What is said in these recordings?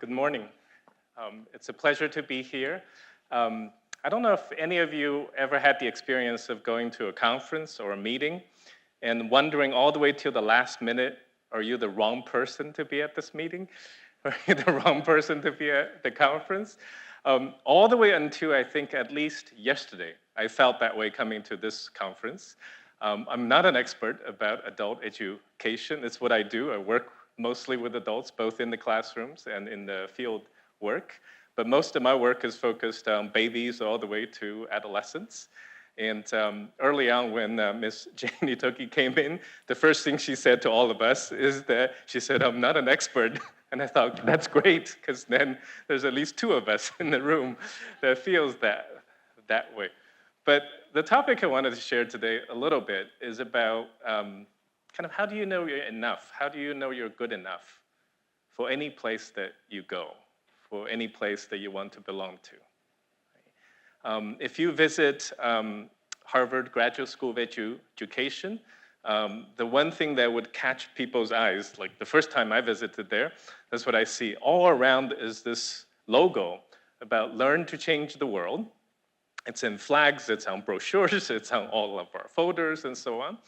Good morning. It's a pleasure to be here. I don't know if any of you ever had the experience of going to a conference or a meeting and wondering all the way till the last minute, are you the wrong person to be at this meeting? Are you the wrong person to be at the conference? All the way until I think at least yesterday, I felt that way coming to this conference. I'm not an expert about adult education. It's what I do. I work mostly with adults, both in the classrooms and in the field work. But most of my work is focused on babies all the way to adolescents. And early on when Miss Janie Toki came in, the first thing she said to all of us is that she said, "I'm not an expert." And I thought, that's great, because then there's at least two of us in the room that feels that way. But the topic I wanted to share today a little bit is about kind of how do you know you're enough? How do you know you're good enough for any place that you go, for any place that you want to belong to? If you visit Harvard Graduate School of Education, the one thing that would catch people's eyes, like the first time I visited there, that's what I see. All around is this logo about learn to change the world. It's in flags, it's on brochures, it's on all of our folders and so on.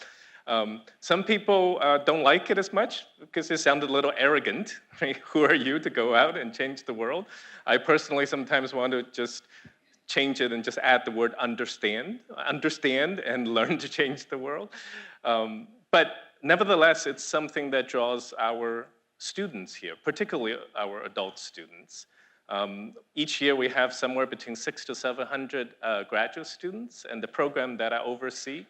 Some people don't like it as much because it sounded a little arrogant. Right? Who are you to go out and change the world? I personally sometimes want to just change it and just add the word understand and learn to change the world. But nevertheless, it's something that draws our students here, particularly our adult students. Each year we have somewhere between 600 to 700 graduate students, and the program that I oversee,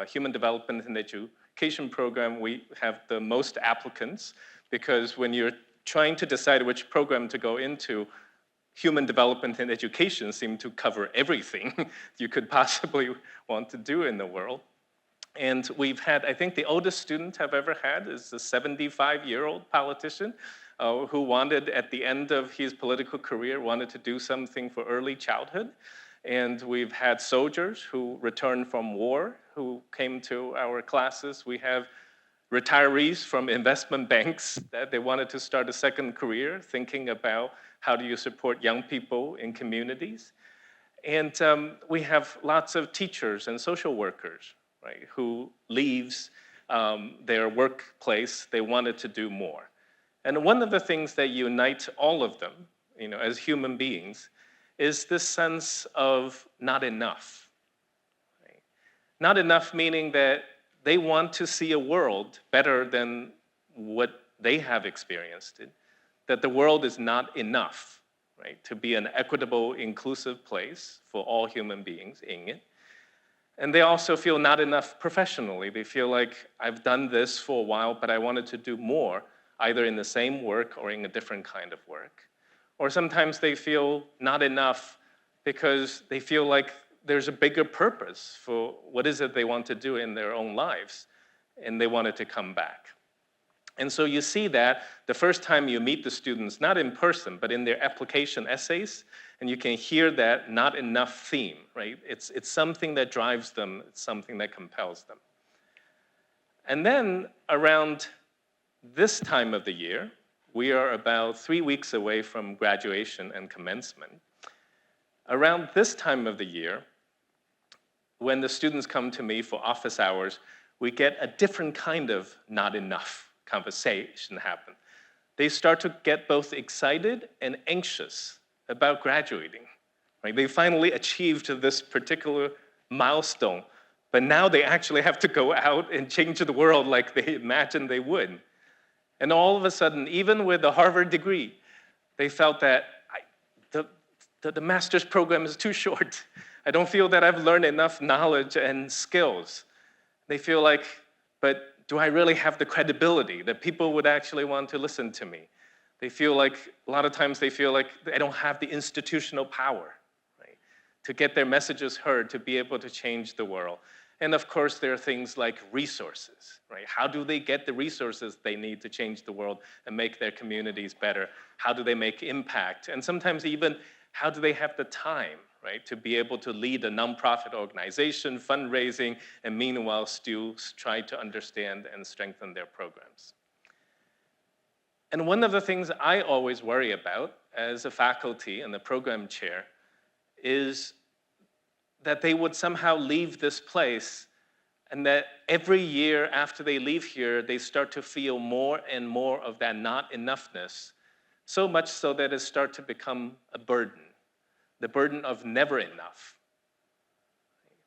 Human Development and Education program, we have the most applicants because when you're trying to decide which program to go into, Human Development and Education seem to cover everything you could possibly want to do in the world. And we've had, I think the oldest student I've ever had is a 75-year-old politician who wanted, at the end of his political career, wanted to do something for early childhood. And we've had soldiers who returned from war who came to our classes. We have retirees from investment banks that they wanted to start a second career, thinking about how do you support young people in communities. And we have lots of teachers and social workers, right, who leaves their workplace, they wanted to do more. And one of the things that unite all of them, as human beings, is this sense of not enough. Right? Not enough meaning that they want to see a world better than what they have experienced it, that the world is not enough, right, to be an equitable, inclusive place for all human beings in it. And they also feel not enough professionally. They feel like, I've done this for a while, but I wanted to do more, either in the same work or in a different kind of work. Or sometimes they feel not enough because they feel like there's a bigger purpose for what is it they want to do in their own lives, and they wanted to come back. And so you see that the first time you meet the students, not in person, but in their application essays, and you can hear that not enough theme, right? It's something that drives them, it's something that compels them. And then around this time of the year, we are about 3 weeks away from graduation and commencement. Around this time of the year, when the students come to me for office hours, we get a different kind of not enough conversation happen. They start to get both excited and anxious about graduating. Right? They finally achieved this particular milestone, but now they actually have to go out and change the world like they imagined they would. And all of a sudden, even with a Harvard degree, they felt that the master's program is too short. I don't feel that I've learned enough knowledge and skills. They feel like, but do I really have the credibility that people would actually want to listen to me? They feel like, a lot of times they feel like they don't have the institutional power, right, to get their messages heard, to be able to change the world. And of course, there are things like resources, right? How do they get the resources they need to change the world and make their communities better? How do they make impact? And sometimes even, how do they have the time, right, to be able to lead a nonprofit organization, fundraising, and meanwhile still try to understand and strengthen their programs? And one of the things I always worry about as a faculty and a program chair is that they would somehow leave this place, and that every year after they leave here, they start to feel more and more of that not enoughness, so much so that it starts to become a burden, the burden of never enough.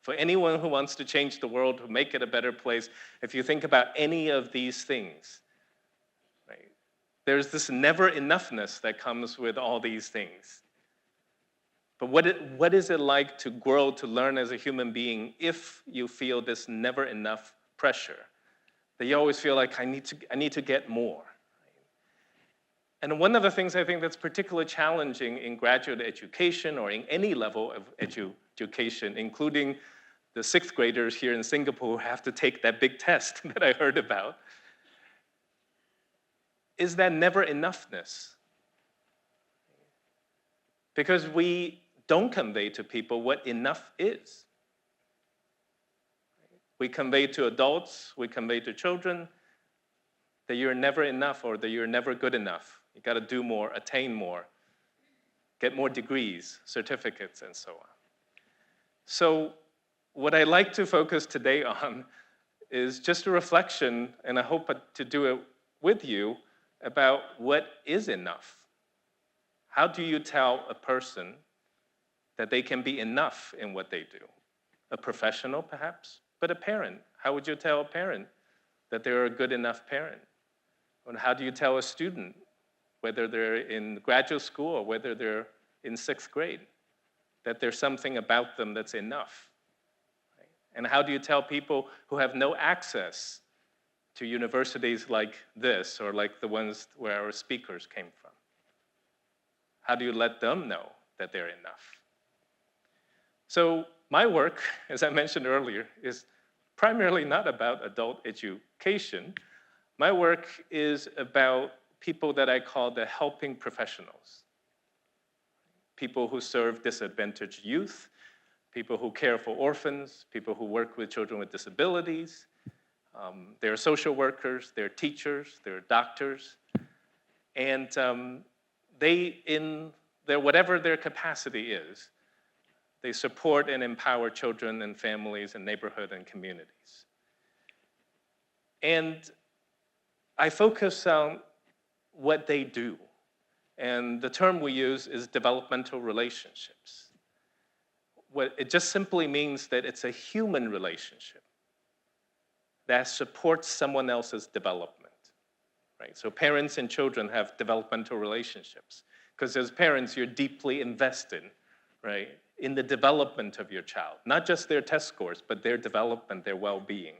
For anyone who wants to change the world, to make it a better place, if you think about any of these things, right, there's this never enoughness that comes with all these things. But what is it like to grow, to learn as a human being if you feel this never enough pressure? That you always feel like, I need to get more. And one of the things I think that's particularly challenging in graduate education or in any level of education, including the sixth graders here in Singapore who have to take that big test that I heard about, is that never enoughness. Because we don't convey to people what enough is. We convey to adults, we convey to children that you're never enough or that you're never good enough. You got to do more, attain more, get more degrees, certificates, and so on. So what I like to focus today on is just a reflection, and I hope to do it with you, about what is enough. How do you tell a person that they can be enough in what they do? A professional, perhaps, but a parent. How would you tell a parent that they're a good enough parent? And how do you tell a student, whether they're in graduate school or whether they're in sixth grade, that there's something about them that's enough? Right? And how do you tell people who have no access to universities like this or like the ones where our speakers came from? How do you let them know that they're enough? So my work, as I mentioned earlier, is primarily not about adult education. My work is about people that I call the helping professionals. People who serve disadvantaged youth, people who care for orphans, people who work with children with disabilities. They're social workers, they're teachers, they're doctors. And they, in their whatever their capacity is, they support and empower children and families and neighborhood and communities. And I focus on what they do. And the term we use is developmental relationships. It just simply means that it's a human relationship that supports someone else's development, right? So parents and children have developmental relationships because as parents, you're deeply invested, right, in the development of your child, not just their test scores, but their development, their well-being.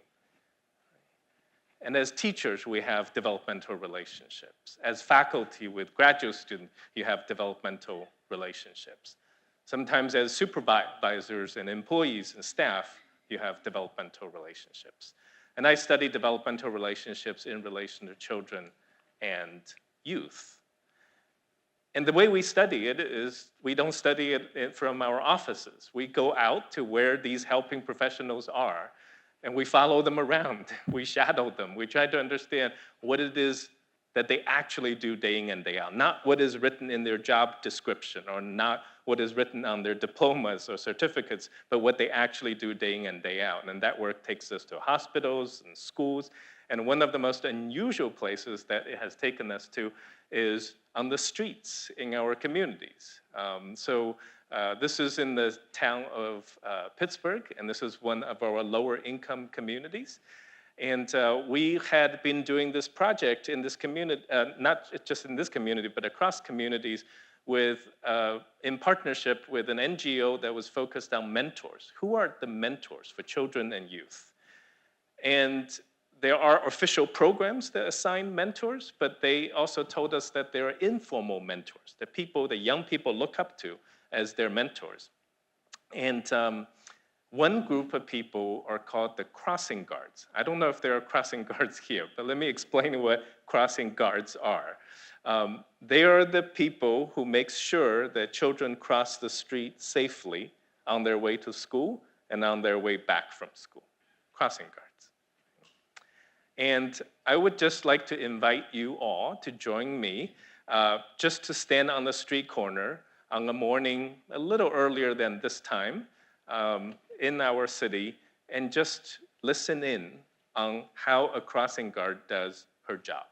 And as teachers, we have developmental relationships. As faculty with graduate students, you have developmental relationships. Sometimes as supervisors and employees and staff, you have developmental relationships. And I study developmental relationships in relation to children and youth. And the way we study it is we don't study it from our offices. We go out to where these helping professionals are, and we follow them around. We shadow them. We try to understand what it is that they actually do day in and day out, not what is written in their job description or not what is written on their diplomas or certificates, but what they actually do day in and day out. And that work takes us to hospitals and schools. And one of the most unusual places that it has taken us to is on the streets in our communities. This is in the town of Pittsburgh, and this is one of our lower income communities. And we had been doing this project in this community, not just in this community, but across communities in partnership with an NGO that was focused on mentors. Who are the mentors for children and youth? And there are official programs that assign mentors, but they also told us that there are informal mentors, the young people look up to as their mentors. And one group of people are called the crossing guards. I don't know if there are crossing guards here, but let me explain what crossing guards are. They are the people who make sure that children cross the street safely on their way to school and on their way back from school. Crossing guards. And I would just like to invite you all to join me just to stand on the street corner on a morning a little earlier than this time in our city and just listen in on how a crossing guard does her job.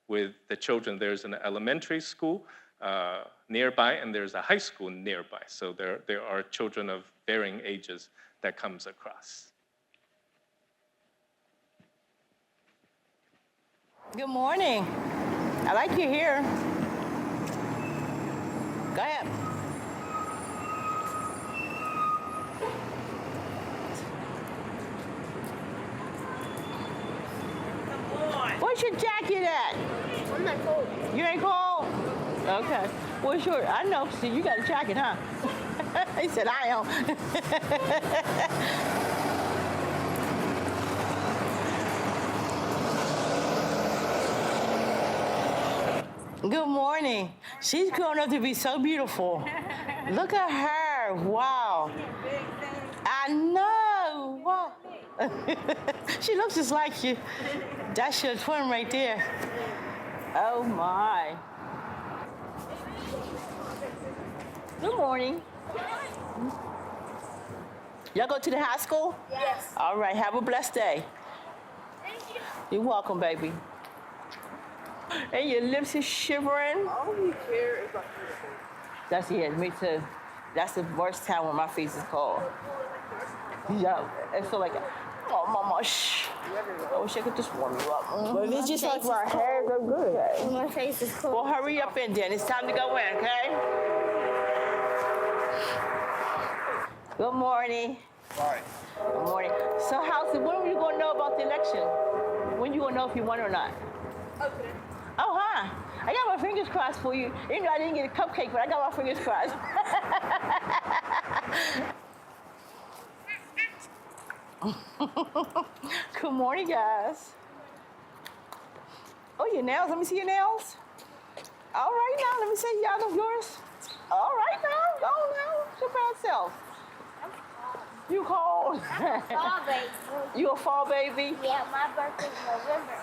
With the children, there's an elementary school nearby and there's a high school nearby. So there are children of varying ages that comes across. Good morning. I like you here. Go ahead. Where's your jacket at? I'm not cold. You ain't cold? Okay. Where's your, I know, see, you got a jacket, huh? He said, I am. Good morning. She's grown up to be so beautiful. Look at her. Wow. I know. Wow. She looks just like you. That's your twin right there. Oh, my. Good morning. Y'all go to the high school? Yes. All right. Have a blessed day. Thank you. You're welcome, baby. And your lips are shivering. All we care is about That's it, me too. That's the worst time when my face is cold. Yeah, I feel like, oh, mama, shh. I wish I could just warm you up. But if it's just like my hair, go good. My face is cold. Well, hurry up in then. It's time to go in, okay? Good morning. Hi. Good morning. So, when are you going to know about the election? When you going to know if you won or not? Okay. Oh, huh. I got my fingers crossed for you. Even though I didn't get a cupcake, but I got my fingers crossed. Good morning, guys. Oh, your nails. Let me see your nails. All right, now. Let me see y'all of yours. All right, now. Go now. Your bad self. You cold? Fall baby. You a fall baby? Yeah, my birthday's November.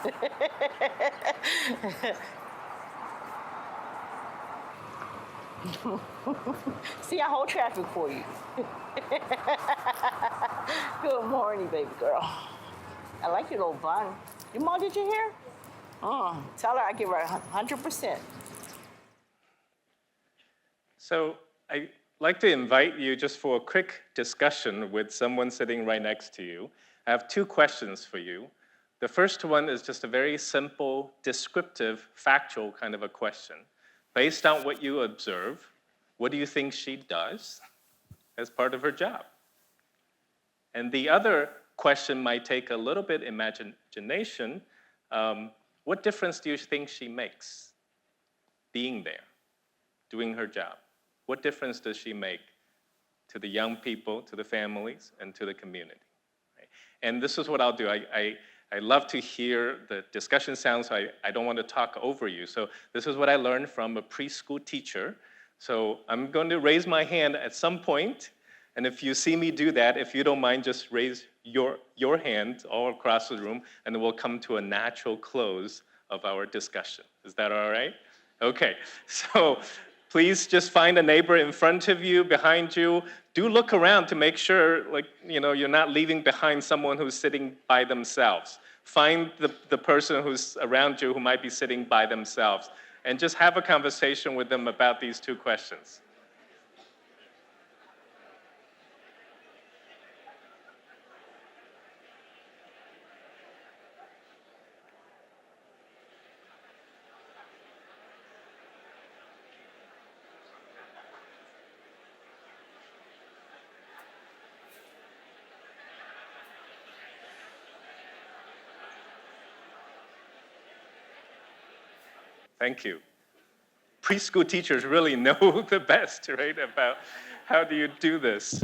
See, I hold traffic for you. Good morning, baby girl. I like your little bun. Your mom did your hair? Tell her I give her 100%. So I'd like to invite you just for a quick discussion with someone sitting right next to you. I have two questions for you. The first one is just a very simple, descriptive, factual kind of a question. Based on what you observe, what do you think she does as part of her job? And the other question might take a little bit imagination. What difference do you think she makes being there, doing her job? What difference does she make to the young people, to the families, and to the community? Right? And this is what I'll do. I love to hear the discussion sound, so I don't want to talk over you. So this is what I learned from a preschool teacher. So I'm going to raise my hand at some point, and if you see me do that, if you don't mind, just raise your hand all across the room, and then we'll come to a natural close of our discussion. Is that all right? Okay, so please just find a neighbor in front of you, behind you. Do look around to make sure, you're not leaving behind someone who's sitting by themselves. Find the person who's around you who might be sitting by themselves, and just have a conversation with them about these two questions. Thank you. Preschool teachers really know the best, right, about how do you do this.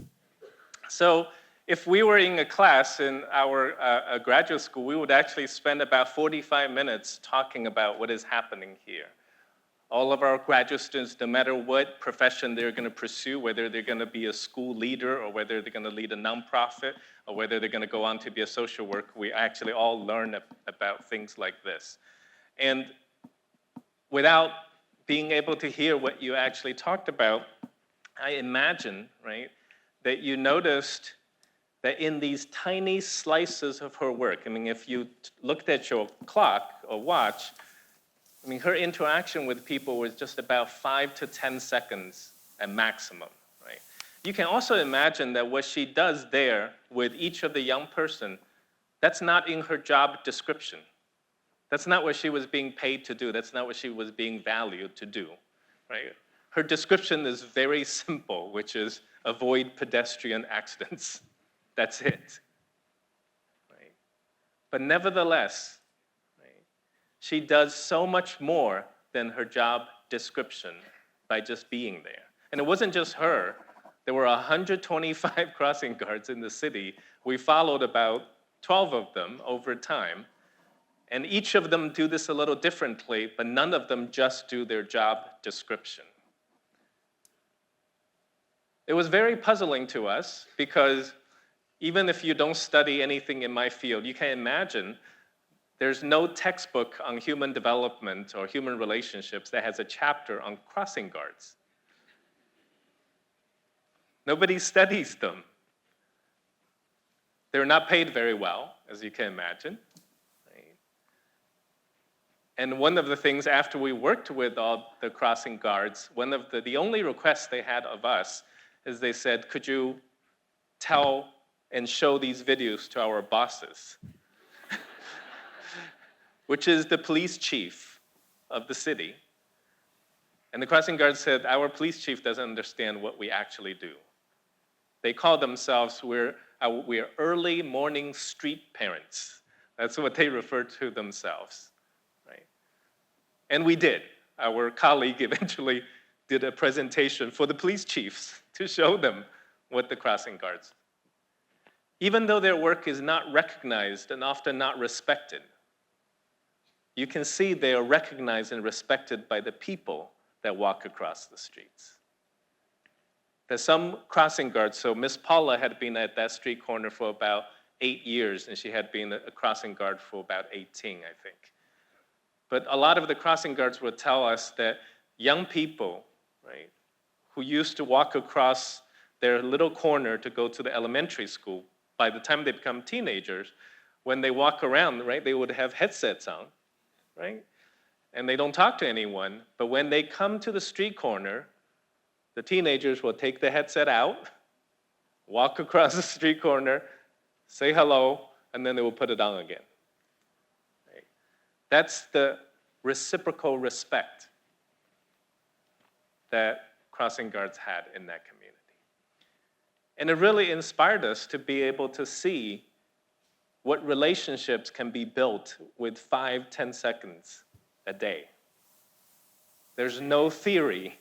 So if we were in a class in our graduate school, we would actually spend about 45 minutes talking about what is happening here. all of our graduate students, no matter what profession they're going to pursue, whether they're going to be a school leader or whether they're going to lead a nonprofit or whether they're going to go on to be a social worker, we actually all learn about things like this. And without being able to hear what you actually talked about, I imagine, right, that you noticed that in these tiny slices of her work, I mean, if you looked at your clock or watch, I mean, her interaction with people was just about 5 to 10 seconds at maximum, right? You can also imagine that what she does there with each of the young person, that's not in her job description. That's not what she was being paid to do. That's not what she was being valued to do, right? Her description is very simple, which is avoid pedestrian accidents. That's it, right? But nevertheless, she does so much more than her job description by just being there. And it wasn't just her. There were 125 crossing guards in the city. We followed about 12 of them over time. And each of them do this a little differently, but none of them just do their job description. It was very puzzling to us because even if you don't study anything in my field, you can imagine there's no textbook on human development or human relationships that has a chapter on crossing guards. Nobody studies them. They're not paid very well, as you can imagine. Right? And one of the things after we worked with all the crossing guards, one of the only requests they had of us is they said, could you tell and show these videos to our bosses? Which is the police chief of the city. And the crossing guards said, our police chief doesn't understand what we actually do. They call themselves, we're early morning street parents. That's what they refer to themselves, right? And we did. Our colleague eventually did a presentation for the police chiefs to show them what the crossing guards. Even though their work is not recognized and often not respected, you can see they are recognized and respected by the people that walk across the streets. There's some crossing guards, so Miss Paula had been at that street corner for about 8 years, and she had been a crossing guard for about 18, I think. But a lot of the crossing guards would tell us that young people, right, who used to walk across their little corner to go to the elementary school, by the time they become teenagers, when they walk around, right, they would have headsets on, right? And they don't talk to anyone, but when they come to the street corner, the teenagers will take the headset out, walk across the street corner, say hello, and then they will put it on again. Right? That's the reciprocal respect that crossing guards had in that community. And it really inspired us to be able to see what relationships can be built with 5-10 seconds a day. There's no theory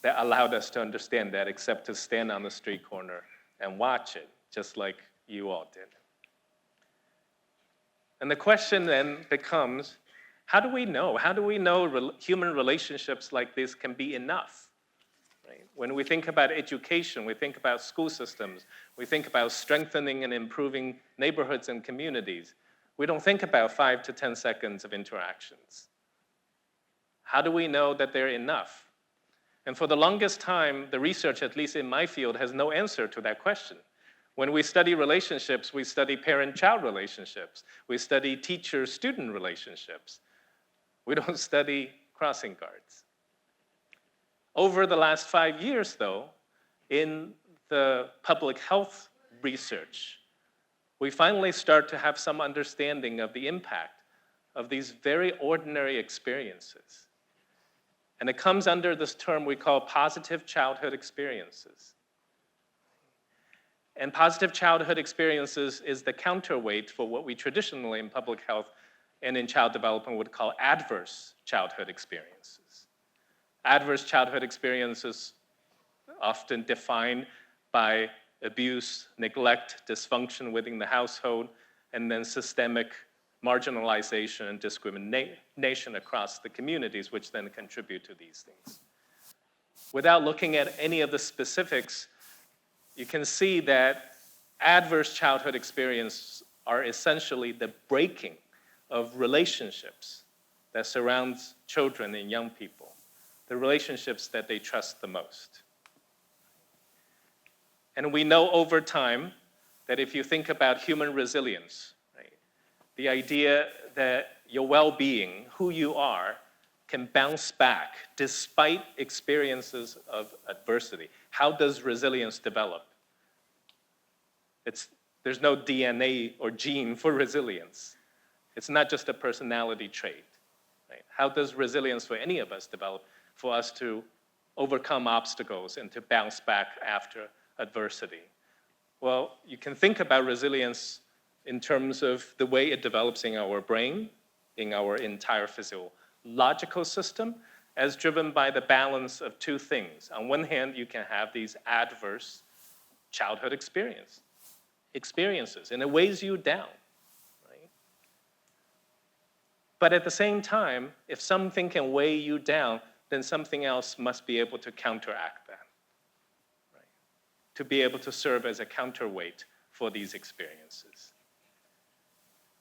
that allowed us to understand that except to stand on the street corner and watch it, just like you all did. And the question then becomes, how do we know? How do we know human relationships like this can be enough? Right? When we think about education, we think about school systems, we think about strengthening and improving neighborhoods and communities, we don't think about 5 to 10 seconds of interactions. How do we know that they're enough? And for the longest time, the research, at least in my field, has no answer to that question. When we study relationships, we study parent-child relationships. We study teacher-student relationships. We don't study crossing guards. Over the last 5 years, though, in the public health research, we finally start to have some understanding of the impact of these very ordinary experiences. And it comes under this term we call positive childhood experiences. And positive childhood experiences is the counterweight for what we traditionally in public health and in child development would call adverse childhood experiences. Adverse childhood experiences often defined by abuse, neglect, dysfunction within the household, and then systemic marginalization and discrimination across the communities, which then contribute to these things. Without looking at any of the specifics, you can see that adverse childhood experiences are essentially the breaking of relationships that surrounds children and young people, the relationships that they trust the most. And we know over time that if you think about human resilience, right, the idea that your well-being, who you are, can bounce back despite experiences of adversity. How does resilience develop? There's no DNA or gene for resilience. It's not just a personality trait. Right? How does resilience for any of us develop? For us to overcome obstacles and to bounce back after adversity? Well, you can think about resilience in terms of the way it develops in our brain, in our entire physiological system, as driven by the balance of two things. On one hand, you can have these adverse childhood experiences, and it weighs you down. Right? But at the same time, if something can weigh you down, then something else must be able to counteract that, right? To be able to serve as a counterweight for these experiences.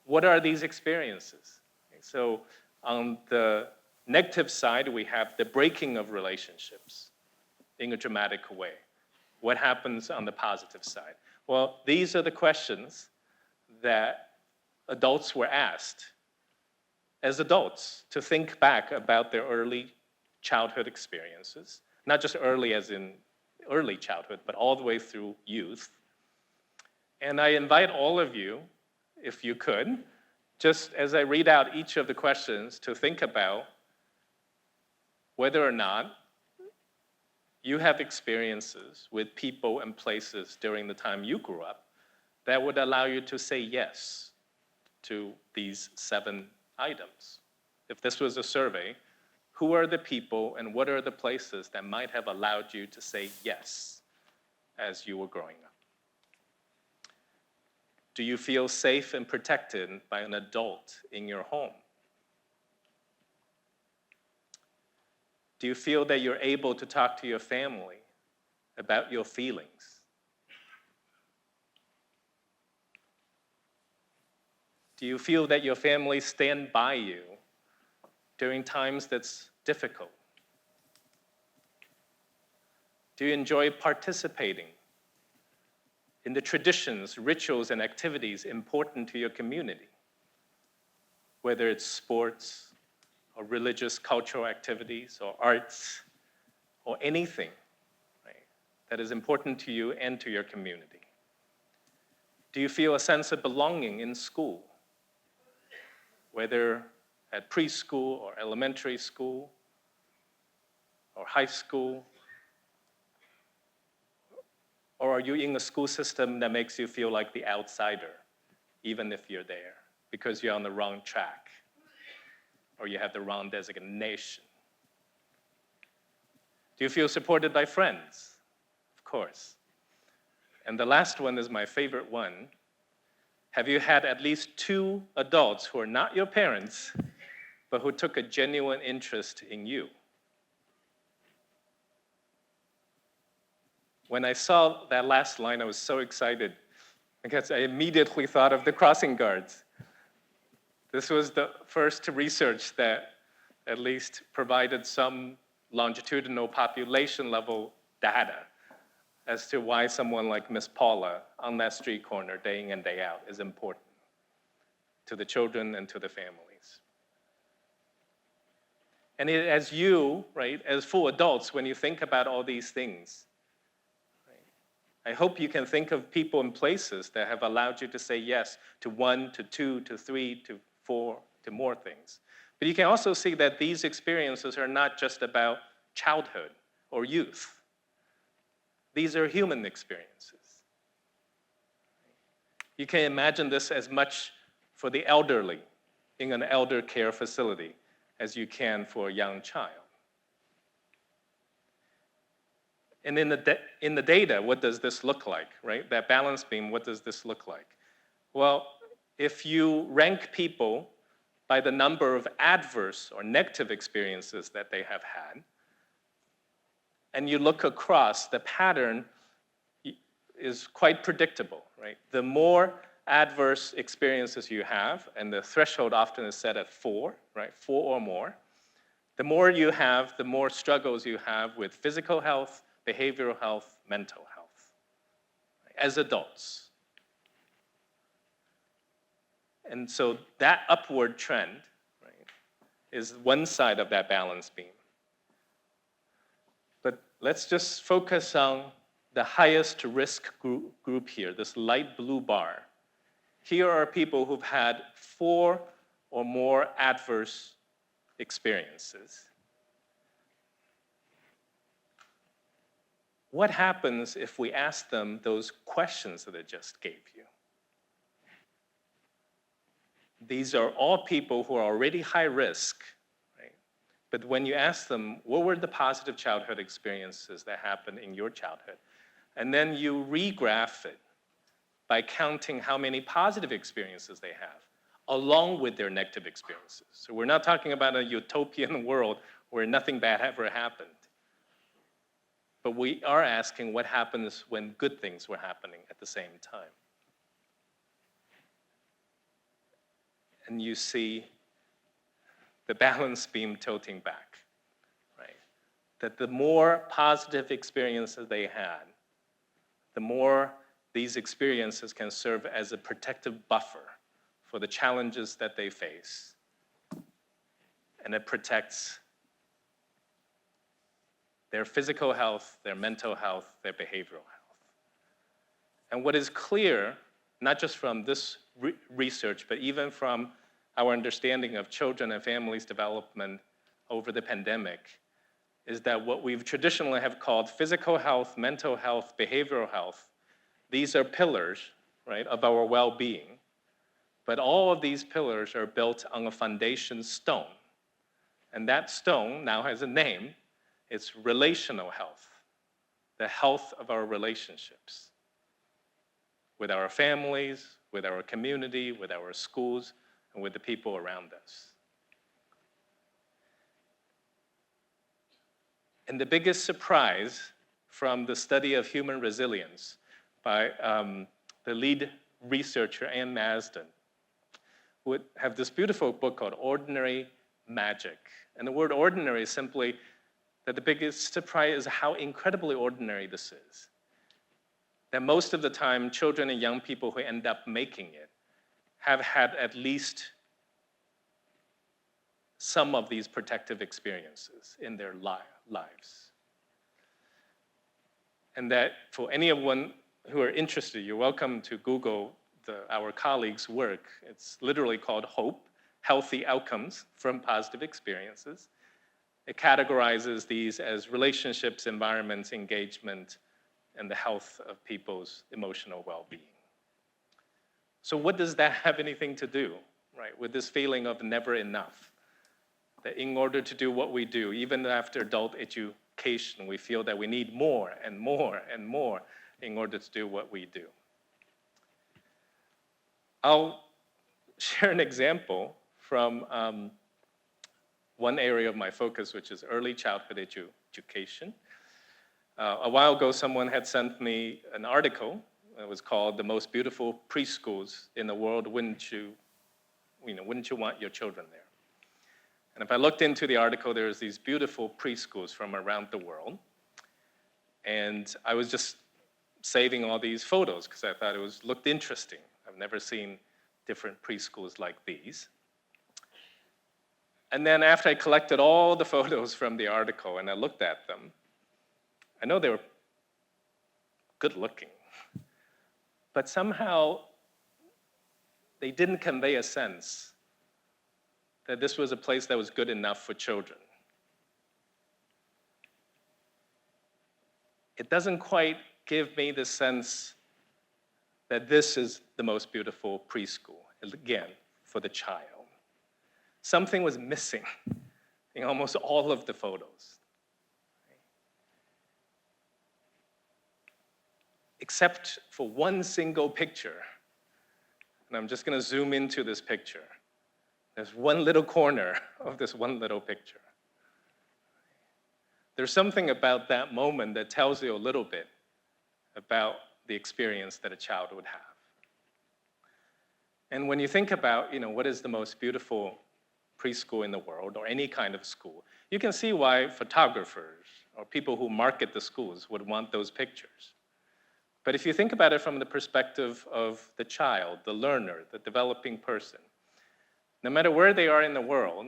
What are these experiences? Okay, so on the negative side, we have the breaking of relationships in a dramatic way. What happens on the positive side? Well, these are the questions that adults were asked as adults to think back about their early childhood experiences, not just early as in early childhood, but all the way through youth. And I invite all of you, if you could, just as I read out each of the questions, to think about whether or not you have experiences with people and places during the time you grew up that would allow you to say yes to these 7 items. If this was a survey, who are the people and what are the places that might have allowed you to say yes as you were growing up? Do you feel safe and protected by an adult in your home? Do you feel that you're able to talk to your family about your feelings? Do you feel that your family stand by you during times that's difficult? Do you enjoy participating in the traditions, rituals, and activities important to your community? Whether it's sports, or religious, cultural activities, or arts, or anything, right, that is important to you and to your community? Do you feel a sense of belonging in school? Whether at preschool or elementary school or high school? Or are you in a school system that makes you feel like the outsider, even if you're there, because you're on the wrong track or you have the wrong designation? Do you feel supported by friends? Of course. And the last one is my favorite one. Have you had at least 2 adults who are not your parents, but who took a genuine interest in you? When I saw that last line, I was so excited because I immediately thought of the crossing guards. This was the first research that at least provided some longitudinal population level data as to why someone like Miss Paula on that street corner day in and day out is important to the children and to the families. And as you, right, as full adults, when you think about all these things, right, I hope you can think of people and places that have allowed you to say yes to 1, to 2, to 3, to 4, to more things. But you can also see that these experiences are not just about childhood or youth. These are human experiences. You can imagine this as much for the elderly in an elder care facility as you can for a young child. And in the data, what does this look like, right? That balance beam, what does this look like? Well, if you rank people by the number of adverse or negative experiences that they have had, and you look across, the pattern is quite predictable, right? The more adverse experiences you have, and the threshold often is set at 4, right? 4 or more. The more you have, the more struggles you have with physical health, behavioral health, mental health, right? As adults. And so that upward trend, right, is one side of that balance beam. But let's just focus on the highest risk group here, this light blue bar. Here are people who've had 4 or more adverse experiences. What happens if we ask them those questions that I just gave you? These are all people who are already high risk, right? But when you ask them, what were the positive childhood experiences that happened in your childhood? And then you regraph it by counting how many positive experiences they have, along with their negative experiences. So we're not talking about a utopian world where nothing bad ever happened. But we are asking what happens when good things were happening at the same time. And you see the balance beam tilting back, right? That the more positive experiences they had, the more these experiences can serve as a protective buffer for the challenges that they face. And it protects their physical health, their mental health, their behavioral health. And what is clear, not just from this research, but even from our understanding of children and families' development over the pandemic, is that what we've traditionally have called physical health, mental health, behavioral health, these are pillars, right, of our well-being. But all of these pillars are built on a foundation stone. And that stone now has a name. It's relational health, the health of our relationships with our families, with our community, with our schools, and with the people around us. And the biggest surprise from the study of human resilience by the lead researcher, Ann Masden, who have this beautiful book called Ordinary Magic. And the word ordinary is simply that the biggest surprise is how incredibly ordinary this is. That most of the time, children and young people who end up making it have had at least some of these protective experiences in their lives. And that for anyone who are interested, you're welcome to Google our colleagues' work. It's literally called HOPE, Healthy Outcomes from Positive Experiences. It categorizes these as relationships, environments, engagement, and the health of people's emotional well-being. So what does that have anything to do, right, with this feeling of never enough? That in order to do what we do, even after adult education, we feel that we need more and more and more in order to do what we do. I'll share an example from one area of my focus, which is early childhood education. A while ago, someone had sent me an article. It was called "The Most Beautiful Preschools in the World. Wouldn't you want your children there?" And if I looked into the article, there's these beautiful preschools from around the world. And I was just saving all these photos because I thought it looked interesting. I've never seen different preschools like these. And then after I collected all the photos from the article and I looked at them, I know they were good looking, but somehow they didn't convey a sense that this was a place that was good enough for children. It doesn't quite give me the sense that this is the most beautiful preschool, again, for the child. Something was missing in almost all of the photos. Except for one single picture. And I'm just going to zoom into this picture. There's one little corner of this one little picture. There's something about that moment that tells you a little bit about the experience that a child would have. And when you think about, what is the most beautiful preschool in the world, or any kind of school, you can see why photographers or people who market the schools would want those pictures. But if you think about it from the perspective of the child, the learner, the developing person, no matter where they are in the world,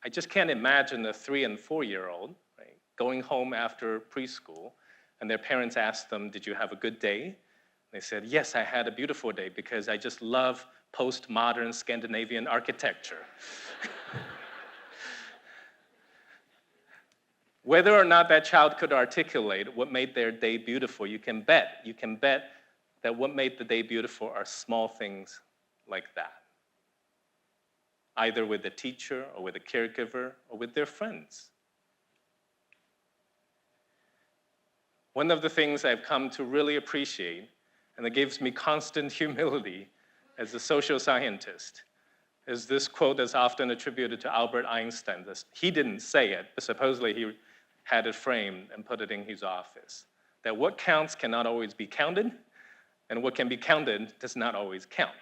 I just can't imagine a 3- and 4-year-old, right, going home after preschool, and their parents asked them, "Did you have a good day?" They said, "Yes, I had a beautiful day because I just love postmodern Scandinavian architecture." Whether or not that child could articulate what made their day beautiful, you can bet that what made the day beautiful are small things like that. Either with the teacher or with a caregiver or with their friends. One of the things I've come to really appreciate, and that gives me constant humility as a social scientist, is this quote that's often attributed to Albert Einstein. He didn't say it, but supposedly he had it framed and put it in his office. That what counts cannot always be counted, and what can be counted does not always count.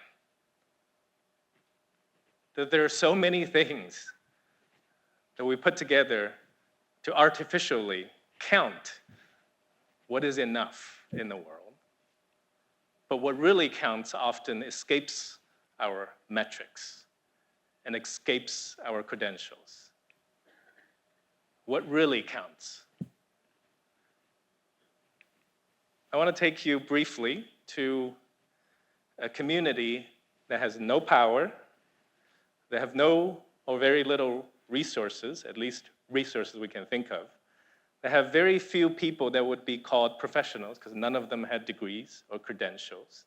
That there are so many things that we put together to artificially count what is enough in the world. But what really counts often escapes our metrics and escapes our credentials. What really counts? I want to take you briefly to a community that has no power, that have no or very little resources, at least resources we can think of, that have very few people that would be called professionals, because none of them had degrees or credentials.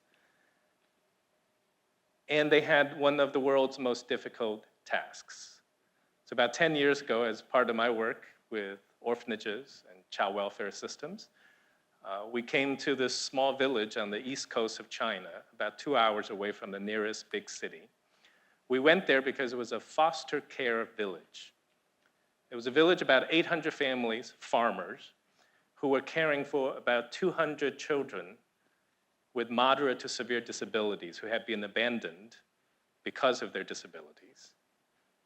And they had one of the world's most difficult tasks. So about 10 years ago, as part of my work with orphanages and child welfare systems, we came to this small village on the east coast of China, about 2 hours away from the nearest big city. We went there because it was a foster care village. It was a village about 800 families, farmers, who were caring for about 200 children with moderate to severe disabilities who had been abandoned because of their disabilities.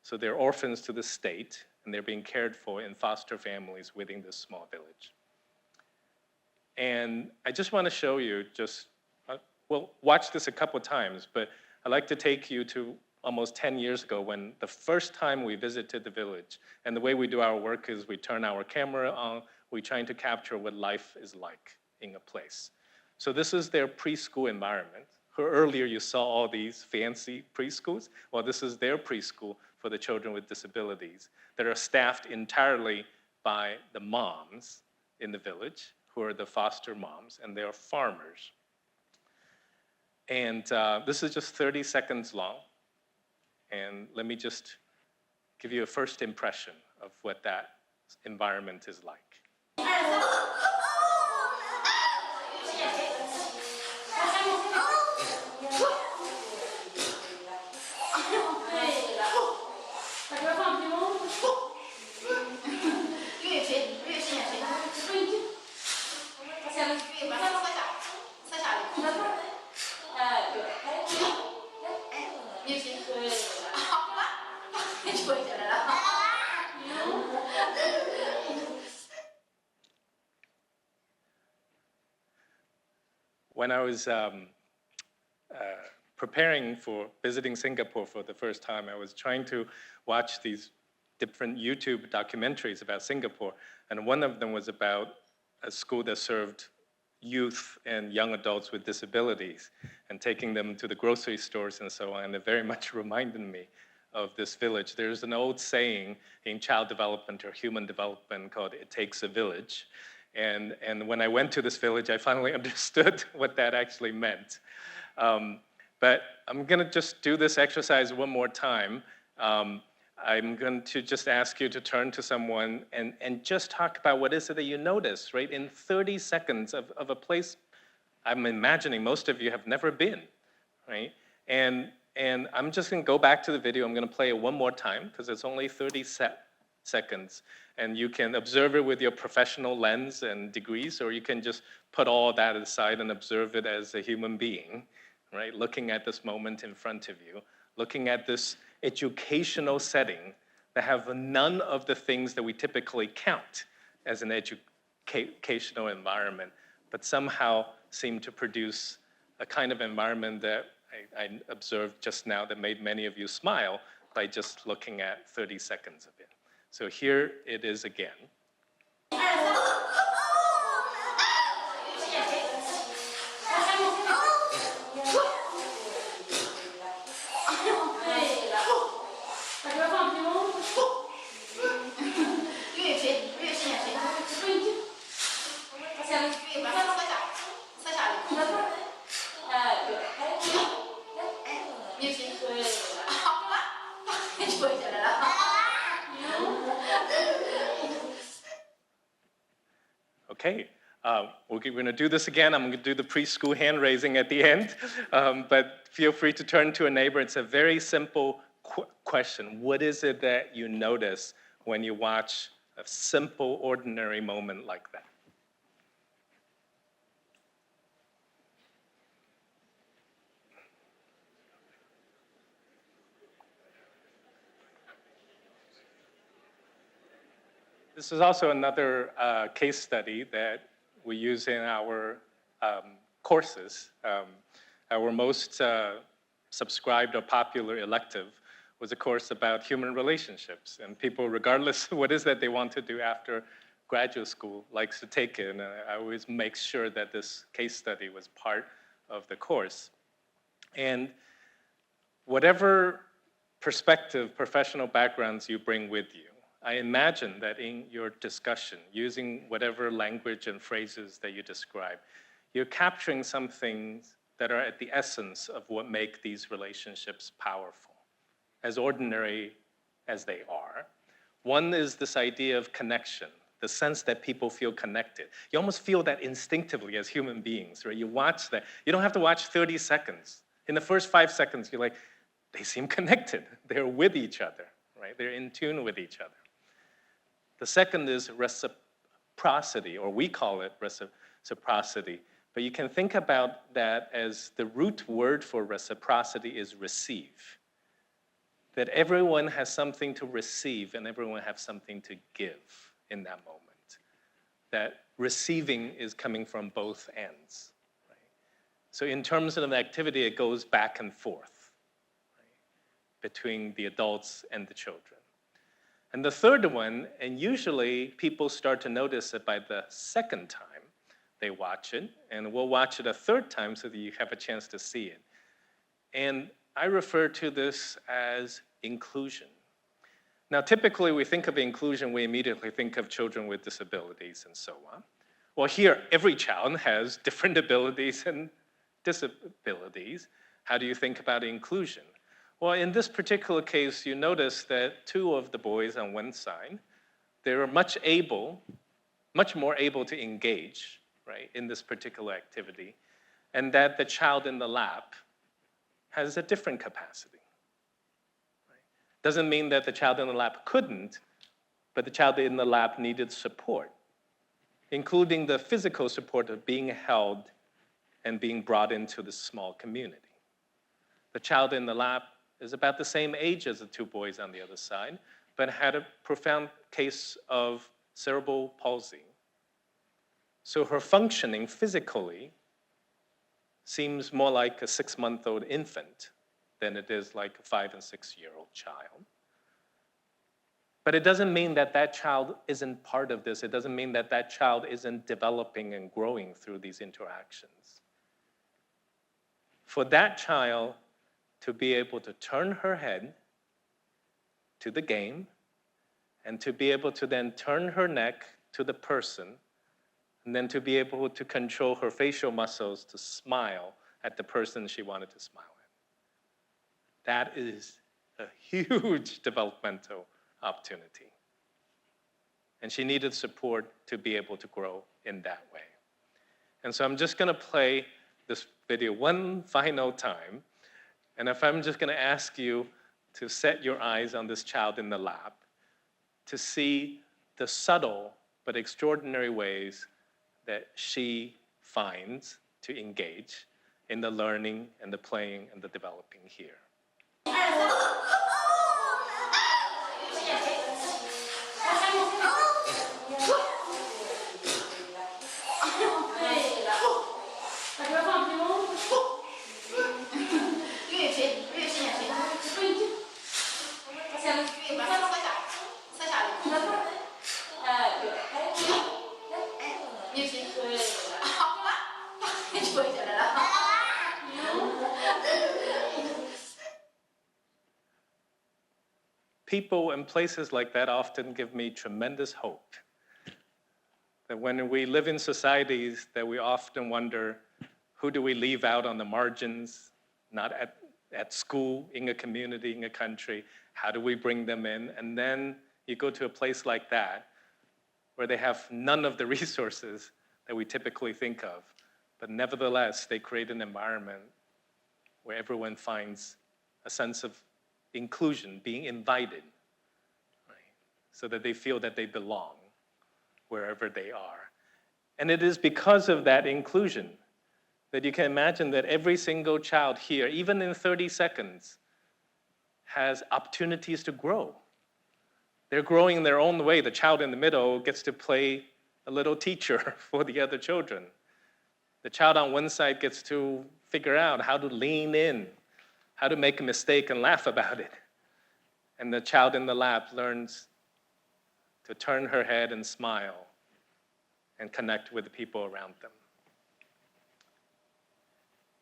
So they're orphans to the state, and they're being cared for in foster families within this small village. And I just want to show you we'll watch this a couple times, but I'd like to take you to almost 10 years ago when the first time we visited the village. And the way we do our work is we turn our camera on, we're trying to capture what life is like in a place. So this is their preschool environment. Earlier you saw all these fancy preschools. Well, this is their preschool for the children with disabilities that are staffed entirely by the moms in the village, who are the foster moms, and they are farmers. And this is just 30 seconds long. And let me just give you a first impression of what that environment is like. 跪下来了。When I was preparing for visiting Singapore for the first time, I was trying to watch these different YouTube documentaries about Singapore, and one of them was about a school that served youth and young adults with disabilities and taking them to the grocery stores and so on. And it very much reminded me of this village. There's an old saying in child development or human development called "it takes a village." And when I went to this village, I finally understood what that actually meant. But I'm going to just do this exercise one more time. I'm going to just ask you to turn to someone and just talk about what is it that you notice, right? In 30 seconds of a place I'm imagining most of you have never been, right? And I'm just going to go back to the video. I'm going to play it one more time because it's only 30 seconds. And you can observe it with your professional lens and degrees, or you can just put all that aside and observe it as a human being, right? Looking at this moment in front of you, looking at this educational setting that have none of the things that we typically count as an educational environment, but somehow seem to produce a kind of environment that I observed just now that made many of you smile by just looking at 30 seconds of it. So here it is again. Okay, we're going to do this again. I'm going to do the preschool hand raising at the end, but feel free to turn to a neighbor. It's a very simple question. What is it that you notice when you watch a simple, ordinary moment like that? This is also another case study that we use in our courses. Our most subscribed or popular elective was a course about human relationships. And people, regardless of what is that they want to do after graduate school, likes to take it. And I always make sure that this case study was part of the course. And whatever perspective, professional backgrounds you bring with you, I imagine that in your discussion, using whatever language and phrases that you describe, you're capturing some things that are at the essence of what make these relationships powerful, as ordinary as they are. One is this idea of connection, the sense that people feel connected. You almost feel that instinctively as human beings, right? You watch that. You don't have to watch 30 seconds. In the first 5 seconds, you're like, they seem connected. They're with each other, right? They're in tune with each other. The second is reciprocity, or we call it reciprocity. But you can think about that as the root word for reciprocity is receive. That everyone has something to receive and everyone has something to give in that moment. That receiving is coming from both ends. Right? So in terms of an activity, it goes back and forth, right, between the adults and the children. And the third one, and usually people start to notice it by the second time they watch it, and we'll watch it a third time so that you have a chance to see it. And I refer to this as inclusion. Now, typically we think of inclusion, we immediately think of children with disabilities and so on. Well, here, every child has different abilities and disabilities. How do you think about inclusion? Well, in this particular case, you notice that 2 of the boys on one side, they were much more able to engage, right, in this particular activity, and that the child in the lap has a different capacity. Right? Doesn't mean that the child in the lap couldn't, but the child in the lap needed support, including the physical support of being held and being brought into the small community. The child in the lap is about the same age as the 2 boys on the other side, but had a profound case of cerebral palsy. So her functioning physically seems more like a 6-month-old infant than it is like a 5- and 6-year-old child. But it doesn't mean that that child isn't part of this. It doesn't mean that that child isn't developing and growing through these interactions. For that child to be able to turn her head to the game and to be able to then turn her neck to the person and then to be able to control her facial muscles to smile at the person she wanted to smile at. That is a huge developmental opportunity. And she needed support to be able to grow in that way. And so I'm just going to play this video one final time And if I'm just going to ask you to set your eyes on this child in the lab, to see the subtle but extraordinary ways that she finds to engage in the learning and the playing and the developing here. People and places like that often give me tremendous hope. That when we live in societies that we often wonder, who do we leave out on the margins, not at school, in a community, in a country, how do we bring them in? And then you go to a place like that, where they have none of the resources that we typically think of, but nevertheless, they create an environment where everyone finds a sense of inclusion, being invited, right? So that they feel that they belong wherever they are. And it is because of that inclusion that you can imagine that every single child here, even in 30 seconds, has opportunities to grow. They're growing in their own way. The child in the middle gets to play a little teacher for the other children. The child on one side gets to figure out how to lean in, how to make a mistake and laugh about it. And the child in the lab learns to turn her head and smile and connect with the people around them.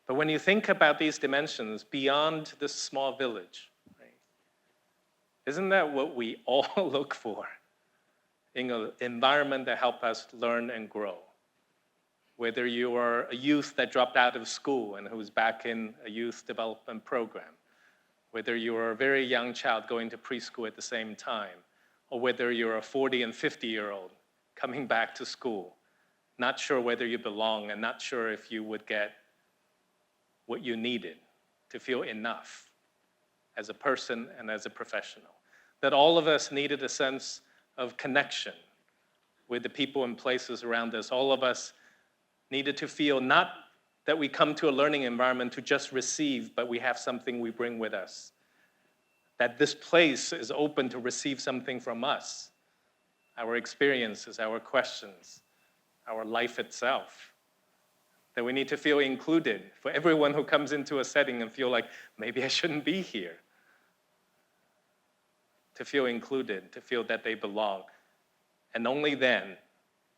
But when you think about these dimensions beyond this small village, right, isn't that what we all look for in an environment that helps us learn and grow? Whether you are a youth that dropped out of school and who's back in a youth development program, whether you're a very young child going to preschool at the same time, or whether you're a 40 and 50-year-old coming back to school, not sure whether you belong and not sure if you would get what you needed to feel enough as a person and as a professional. That all of us needed a sense of connection with the people and places around us. All of us needed to feel not that we come to a learning environment to just receive, but we have something we bring with us. That this place is open to receive something from us, our experiences, our questions, our life itself. That we need to feel included for everyone who comes into a setting and feel like, maybe I shouldn't be here. To feel included, to feel that they belong. And only then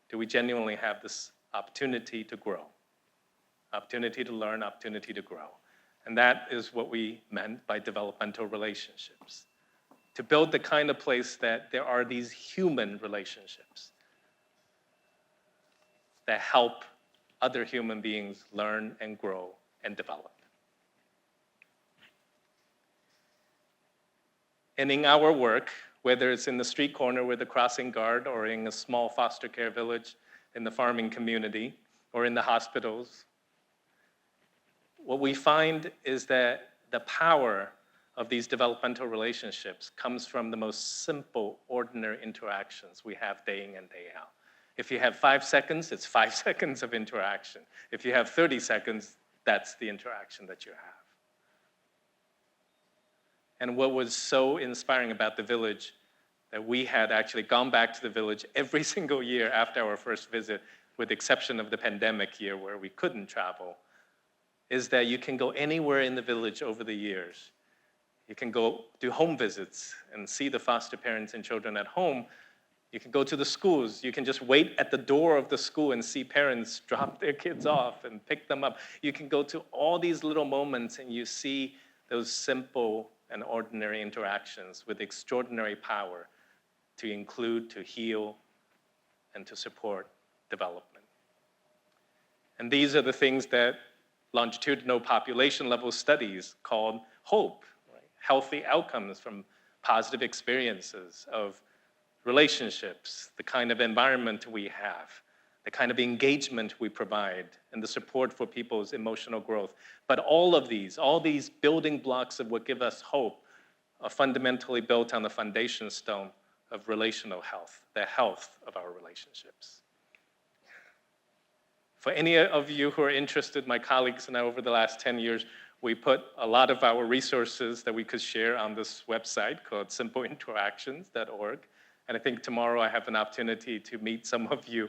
do we genuinely have this opportunity to grow. Opportunity to learn, opportunity to grow. And that is what we meant by developmental relationships. To build the kind of place that there are these human relationships that help other human beings learn and grow and develop. And in our work, whether it's in the street corner with the crossing guard or in a small foster care village in the farming community or in the hospitals, what we find is that the power of these developmental relationships comes from the most simple, ordinary interactions we have day in and day out. If you have 5 seconds, it's 5 seconds of interaction. If you have 30 seconds, that's the interaction that you have. And what was so inspiring about the village, that we had actually gone back to the village every single year after our first visit, with the exception of the pandemic year where we couldn't travel, is that you can go anywhere in the village over the years. You can go do home visits and see the foster parents and children at home. You can go to the schools. You can just wait at the door of the school and see parents drop their kids off and pick them up. You can go to all these little moments and you see those simple and ordinary interactions with extraordinary power to include, to heal, and to support development. And these are the things that longitudinal population level studies called HOPE, right? Healthy outcomes from positive experiences of relationships, the kind of environment we have the kind of engagement we provide, and the support for people's emotional growth. But all these building blocks of what give us hope are fundamentally built on the foundation stone of relational health, the health of our relationships. For any of you who are interested, my colleagues and I, over the last 10 years, we put a lot of our resources that we could share on this website called simpleinteractions.org. And I think tomorrow I have an opportunity to meet some of you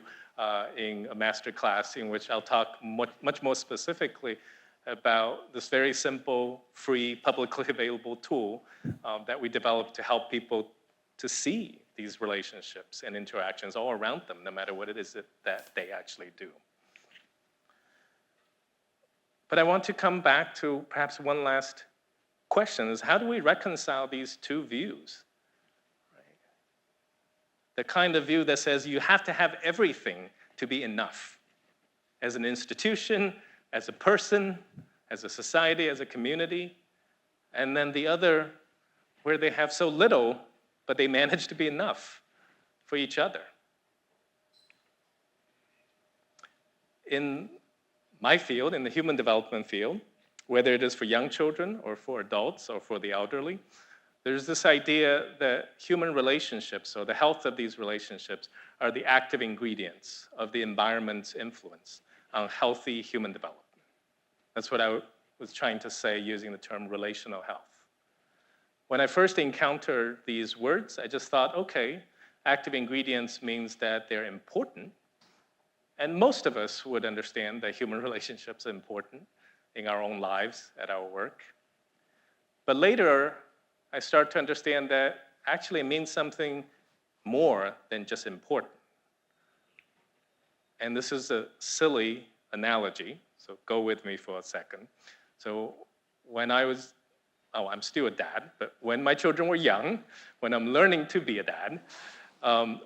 in a master class in which I'll talk much more specifically about this very simple, free, publicly available tool that we developed to help people to see these relationships and interactions all around them, no matter what it is that they actually do. But I want to come back to perhaps one last question, is how do we reconcile these two views? Right? The kind of view that says you have to have everything to be enough. As an institution, as a person, as a society, as a community. And then the other, where they have so little, but they manage to be enough for each other. In my field, in the human development field, whether it is for young children or for adults or for the elderly, there's this idea that human relationships, or the health of these relationships, are the active ingredients of the environment's influence on healthy human development. That's what I was trying to say using the term relational health. When I first encountered these words, I just thought, okay, active ingredients means that they're important. And most of us would understand that human relationships are important in our own lives, at our work. But later, I start to understand that actually it means something more than just important. And this is a silly analogy, so go with me for a second. So when I'm still a dad, but when my children were young, when I'm learning to be a dad,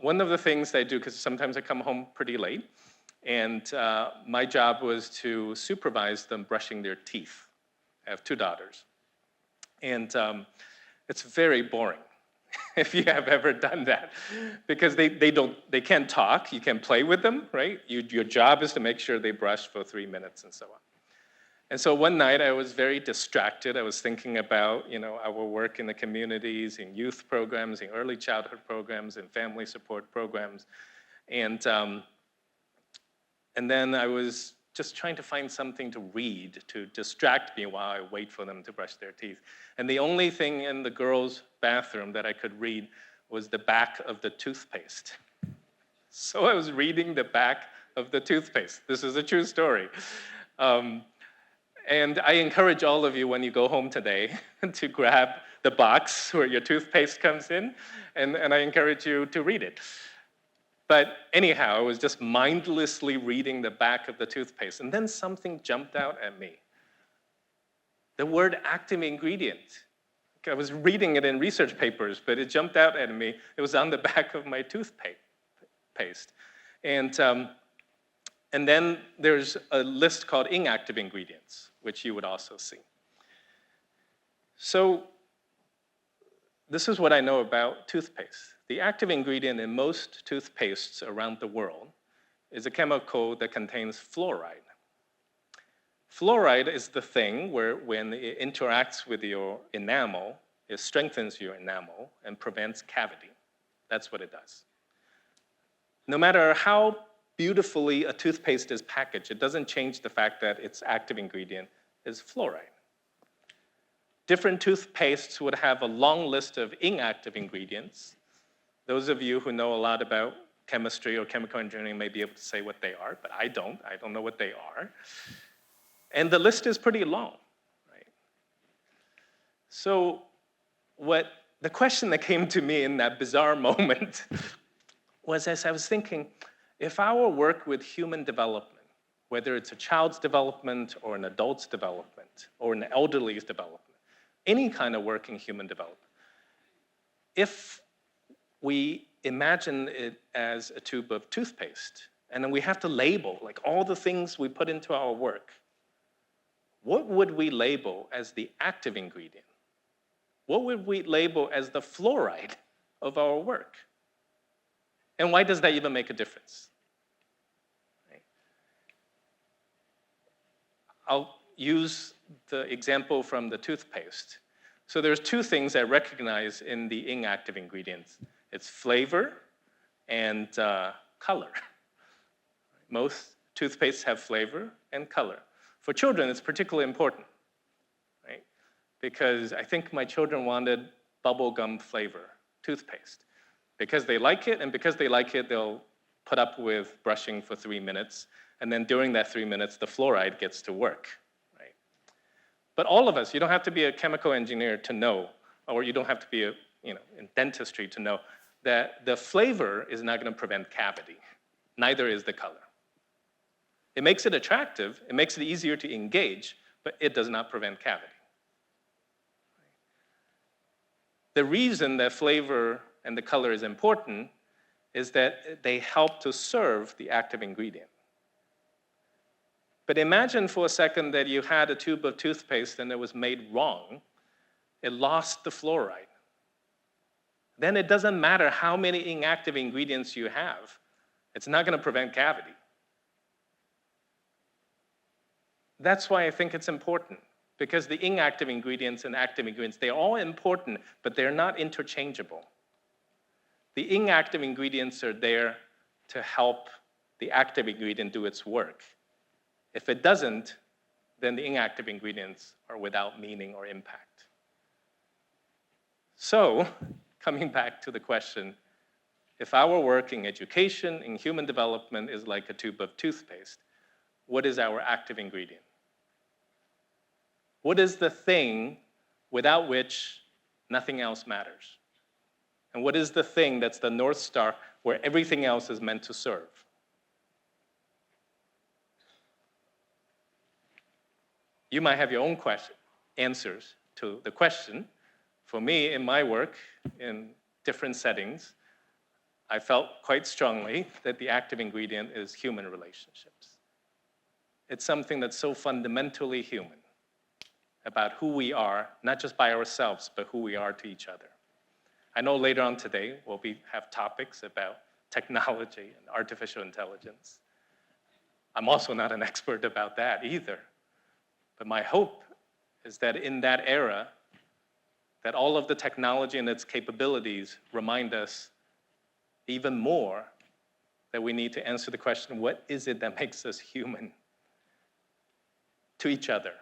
one of the things I do, because sometimes I come home pretty late, and my job was to supervise them brushing their teeth. I have 2 daughters. And it's very boring if you have ever done that, because they can't talk, you can play with them, right? Your job is to make sure they brush for 3 minutes and so on. And so one night I was very distracted. I was thinking about, our work in the communities, in youth programs, in early childhood programs, in family support programs. And then I was just trying to find something to read to distract me while I wait for them to brush their teeth. And the only thing in the girls' bathroom that I could read was the back of the toothpaste. So I was reading the back of the toothpaste. This is a true story. And I encourage all of you, when you go home today, to grab the box where your toothpaste comes in, and I encourage you to read it. But anyhow, I was just mindlessly reading the back of the toothpaste, and then something jumped out at me. The word active ingredient. I was reading it in research papers, but it jumped out at me. It was on the back of my toothpaste. And then there's a list called inactive ingredients, which you would also see. So this is what I know about toothpaste. The active ingredient in most toothpastes around the world is a chemical that contains fluoride. Fluoride is the thing where when it interacts with your enamel, it strengthens your enamel and prevents cavity. That's what it does. No matter how beautifully a toothpaste is packaged, it doesn't change the fact that its active ingredient is fluoride. Different toothpastes would have a long list of inactive ingredients. Those of you who know a lot about chemistry or chemical engineering may be able to say what they are, but I don't. I don't know what they are. And the list is pretty long, right? So the question that came to me in that bizarre moment was, as I was thinking, if our work with human development, whether it's a child's development or an adult's development or an elderly's development, any kind of work in human development, if we imagine it as a tube of toothpaste, and then we have to label like all the things we put into our work, what would we label as the active ingredient? What would we label as the fluoride of our work? And why does that even make a difference? I'll use the example from the toothpaste. So there's two things I recognize in the inactive ingredients. It's flavor and color. Most toothpastes have flavor and color. For children, it's particularly important, right? Because I think my children wanted bubblegum flavor toothpaste. Because they like it, and because they like it, they'll put up with brushing for 3 minutes, and then during that 3 minutes, the fluoride gets to work, right? But all of us, you don't have to be a chemical engineer to know, or you don't have to be in dentistry to know that the flavor is not going to prevent cavity. Neither is the color. It makes it attractive, it makes it easier to engage, but it does not prevent cavity. The reason that flavor and the color is important is that they help to serve the active ingredient. But imagine for a second that you had a tube of toothpaste and it was made wrong. It lost the fluoride. Then it doesn't matter how many inactive ingredients you have. It's not going to prevent cavity. That's why I think it's important, because the inactive ingredients and active ingredients, they're all important, but they're not interchangeable. The inactive ingredients are there to help the active ingredient do its work. If it doesn't, then the inactive ingredients are without meaning or impact. So, coming back to the question, if our work in education, in human development is like a tube of toothpaste, what is our active ingredient? What is the thing without which nothing else matters? And what is the thing that's the North Star where everything else is meant to serve? You might have your own answers to the question. For me, in my work, in different settings, I felt quite strongly that the active ingredient is human relationships. It's something that's so fundamentally human about who we are, not just by ourselves, but who we are to each other. I know later on today we'll have topics about technology and artificial intelligence. I'm also not an expert about that either. But my hope is that in that era, that all of the technology and its capabilities remind us even more that we need to answer the question, what is it that makes us human to each other,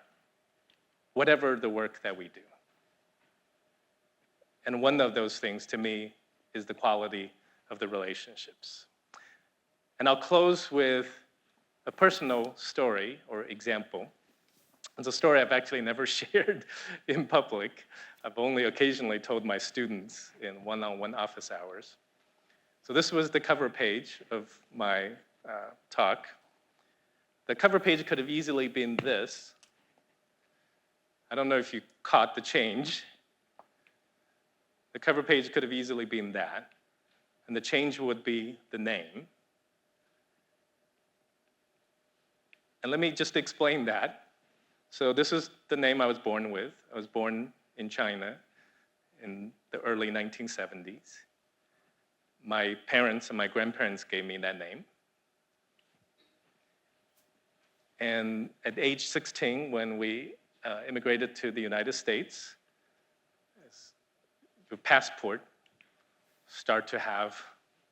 whatever the work that we do? And one of those things, to me, is the quality of the relationships. And I'll close with a personal story or example. It's a story I've actually never shared in public. I've only occasionally told my students in one-on-one office hours. So this was the cover page of my talk. The cover page could have easily been this. I don't know if you caught the change. The cover page could have easily been that, and the change would be the name. And let me just explain that. So this is the name I was born with. I was born in China in the early 1970s. My parents and my grandparents gave me that name. And at age 16, when we immigrated to the United States, your passport start to have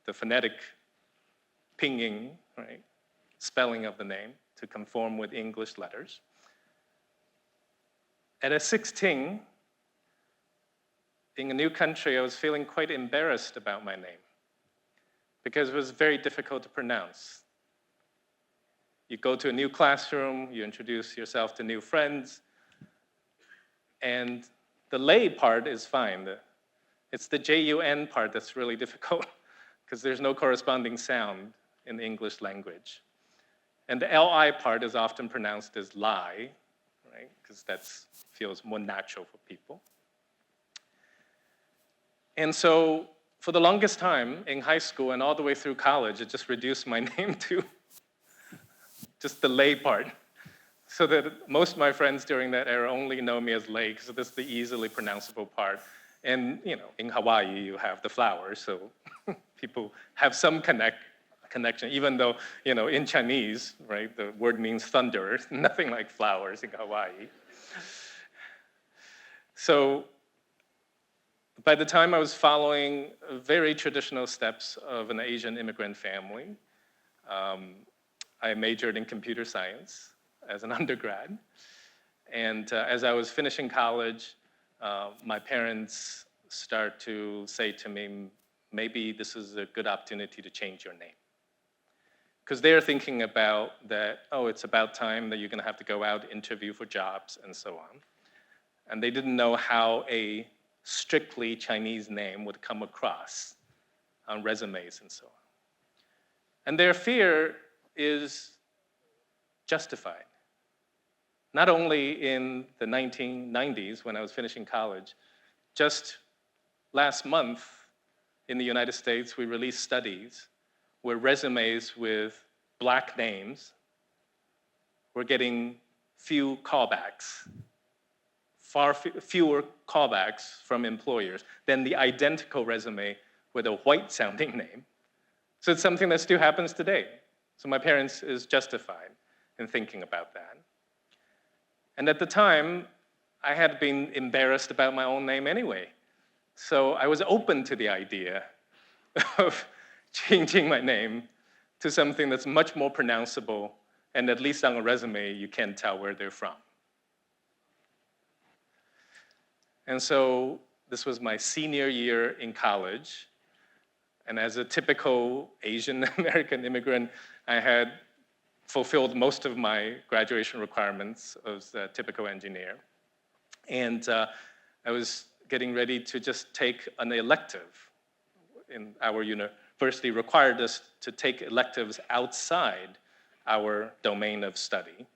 the phonetic pinging, right, spelling of the name to conform with English letters. At 16, in a new country, I was feeling quite embarrassed about my name because it was very difficult to pronounce. You go to a new classroom, you introduce yourself to new friends, and the Lei part is fine. It's the J-U-N part that's really difficult because there's no corresponding sound in the English language. And the L-I part is often pronounced as Lai, right? Because that feels more natural for people. And so for the longest time in high school and all the way through college, it just reduced my name to just the Lei part. So that most of my friends during that era only know me as Lei, because this is the easily pronounceable part. And in Hawaii, you have the flowers, so people have some connection, even though, in Chinese, right, the word means thunder, nothing like flowers in Hawaii. So by the time I was following very traditional steps of an Asian immigrant family, I majored in computer science as an undergrad. And as I was finishing college, my parents start to say to me, maybe this is a good opportunity to change your name. Because they're thinking about that, it's about time that you're going to have to go out, interview for jobs, and so on. And they didn't know how a strictly Chinese name would come across on resumes and so on. And their fear is justified. Not only in the 1990s when I was finishing college, just last month in the United States, we released studies where resumes with Black names were getting few callbacks, far fewer callbacks from employers than the identical resume with a white-sounding name. So it's something that still happens today. So my parents is justified in thinking about that. And at the time, I had been embarrassed about my own name anyway. So I was open to the idea of changing my name to something that's much more pronounceable, and at least on a resume, you can tell where they're from. And so this was my senior year in college. And as a typical Asian American immigrant, I had fulfilled most of my graduation requirements as a typical engineer. And I was getting ready to just take an elective. In our university required us to take electives outside our domain of study.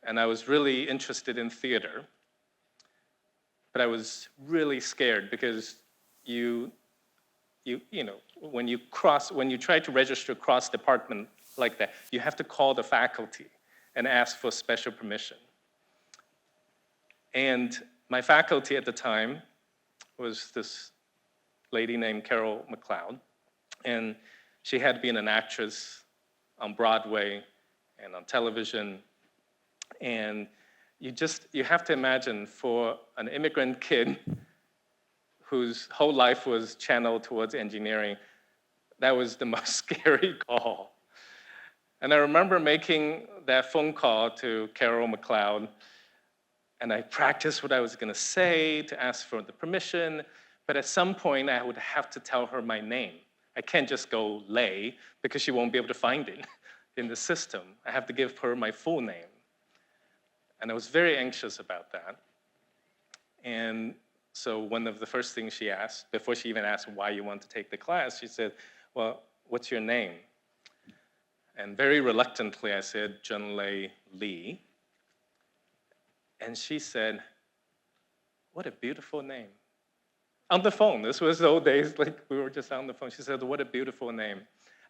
And I was really interested in theater. But I was really scared because when you try to register cross-department like that, you have to call the faculty and ask for special permission. And my faculty at the time was this lady named Carol McLeod, and she had been an actress on Broadway and on television. And you have to imagine for an immigrant kid whose whole life was channeled towards engineering, that was the most scary call. And I remember making that phone call to Carol McLeod, and I practiced what I was going to say to ask for the permission, but at some point I would have to tell her my name. I can't just go Lei, because she won't be able to find it in the system. I have to give her my full name. And I was very anxious about that. And so one of the first things she asked, before she even asked why you want to take the class, she said, well, what's your name? And very reluctantly, I said, Junlei Li. And she said, what a beautiful name. On the phone, this was the old days, like we were just on the phone. She said, what a beautiful name.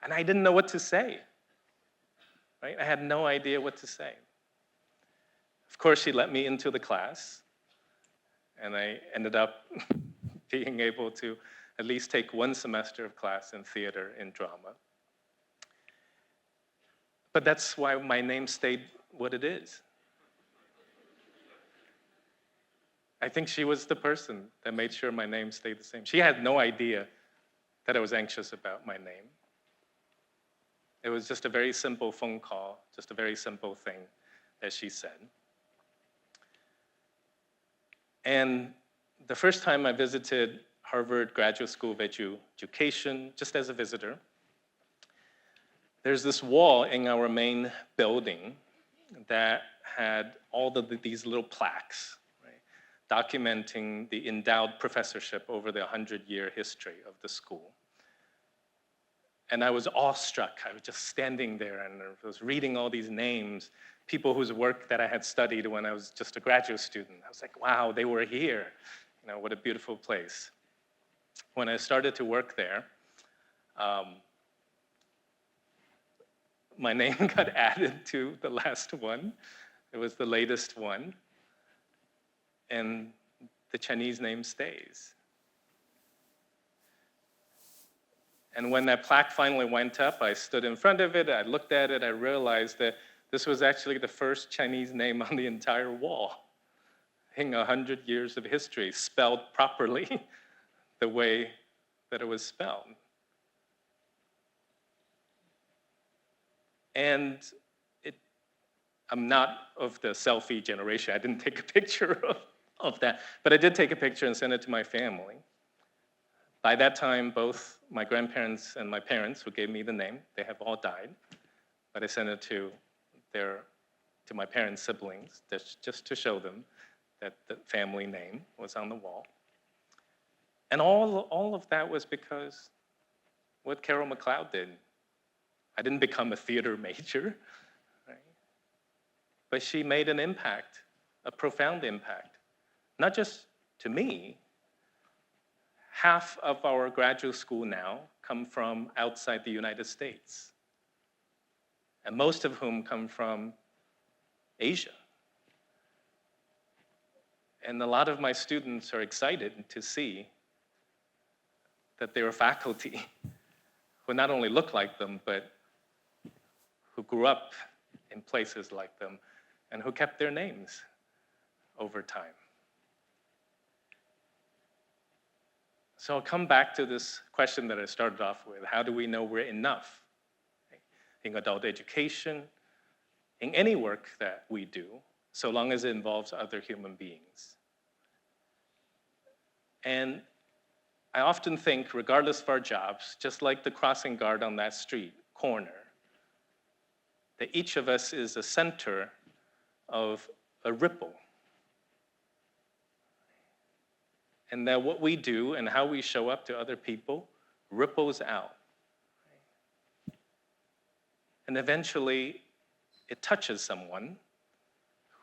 And I didn't know what to say, right? I had no idea what to say. Of course, she let me into the class, and I ended up being able to at least take one semester of class in theater and drama. But that's why my name stayed what it is. I think she was the person that made sure my name stayed the same. She had no idea that I was anxious about my name. It was just a very simple phone call, just a very simple thing that she said. And the first time I visited Harvard Graduate School of Education, just as a visitor, there's this wall in our main building that had all of these little plaques, right, documenting the endowed professorship over the 100-year history of the school. And I was awestruck. I was just standing there and I was reading all these names, people whose work that I had studied when I was just a graduate student. I was like, wow, they were here. What a beautiful place. When I started to work there, my name got added to the last one. It was the latest one. And the Chinese name stays. And when that plaque finally went up, I stood in front of it, I looked at it, I realized that this was actually the first Chinese name on the entire wall. In 100 years of history, spelled properly the way that it was spelled. And I'm not of the selfie generation. I didn't take a picture of that, but I did take a picture and send it to my family. By that time, both my grandparents and my parents, who gave me the name, they have all died, but I sent it to my parents' siblings, just to show them that the family name was on the wall. And all of that was because what Carol McLeod did. I didn't become a theater major, right? But she made an impact, a profound impact, not just to me. Half of our graduate school now come from outside the United States, and most of whom come from Asia. And a lot of my students are excited to see that there are faculty who not only look like them, but who grew up in places like them and who kept their names over time. So I'll come back to this question that I started off with. How do we know we're enough? In adult education, in any work that we do, so long as it involves other human beings. And I often think, regardless of our jobs, just like the crossing guard on that street corner, that each of us is the center of a ripple. And that what we do and how we show up to other people ripples out. And eventually, it touches someone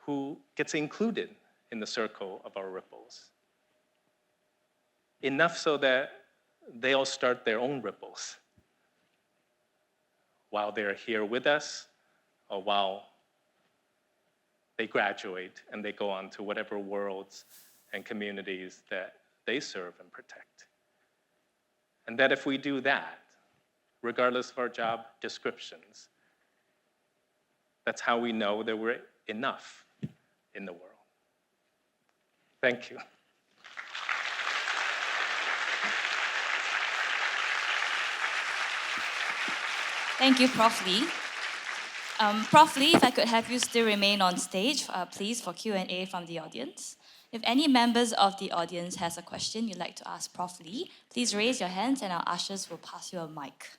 who gets included in the circle of our ripples. Enough so that they'll start their own ripples while they're here with us, or while they graduate and they go on to whatever worlds and communities that they serve and protect. And that if we do that, regardless of our job descriptions, that's how we know that we're enough in the world. Thank you. Thank you, Prof. Li. Prof. Li, if I could have you still remain on stage, please, for Q&A from the audience. If any members of the audience has a question you'd like to ask Prof. Li, please raise your hands and our ushers will pass you a mic.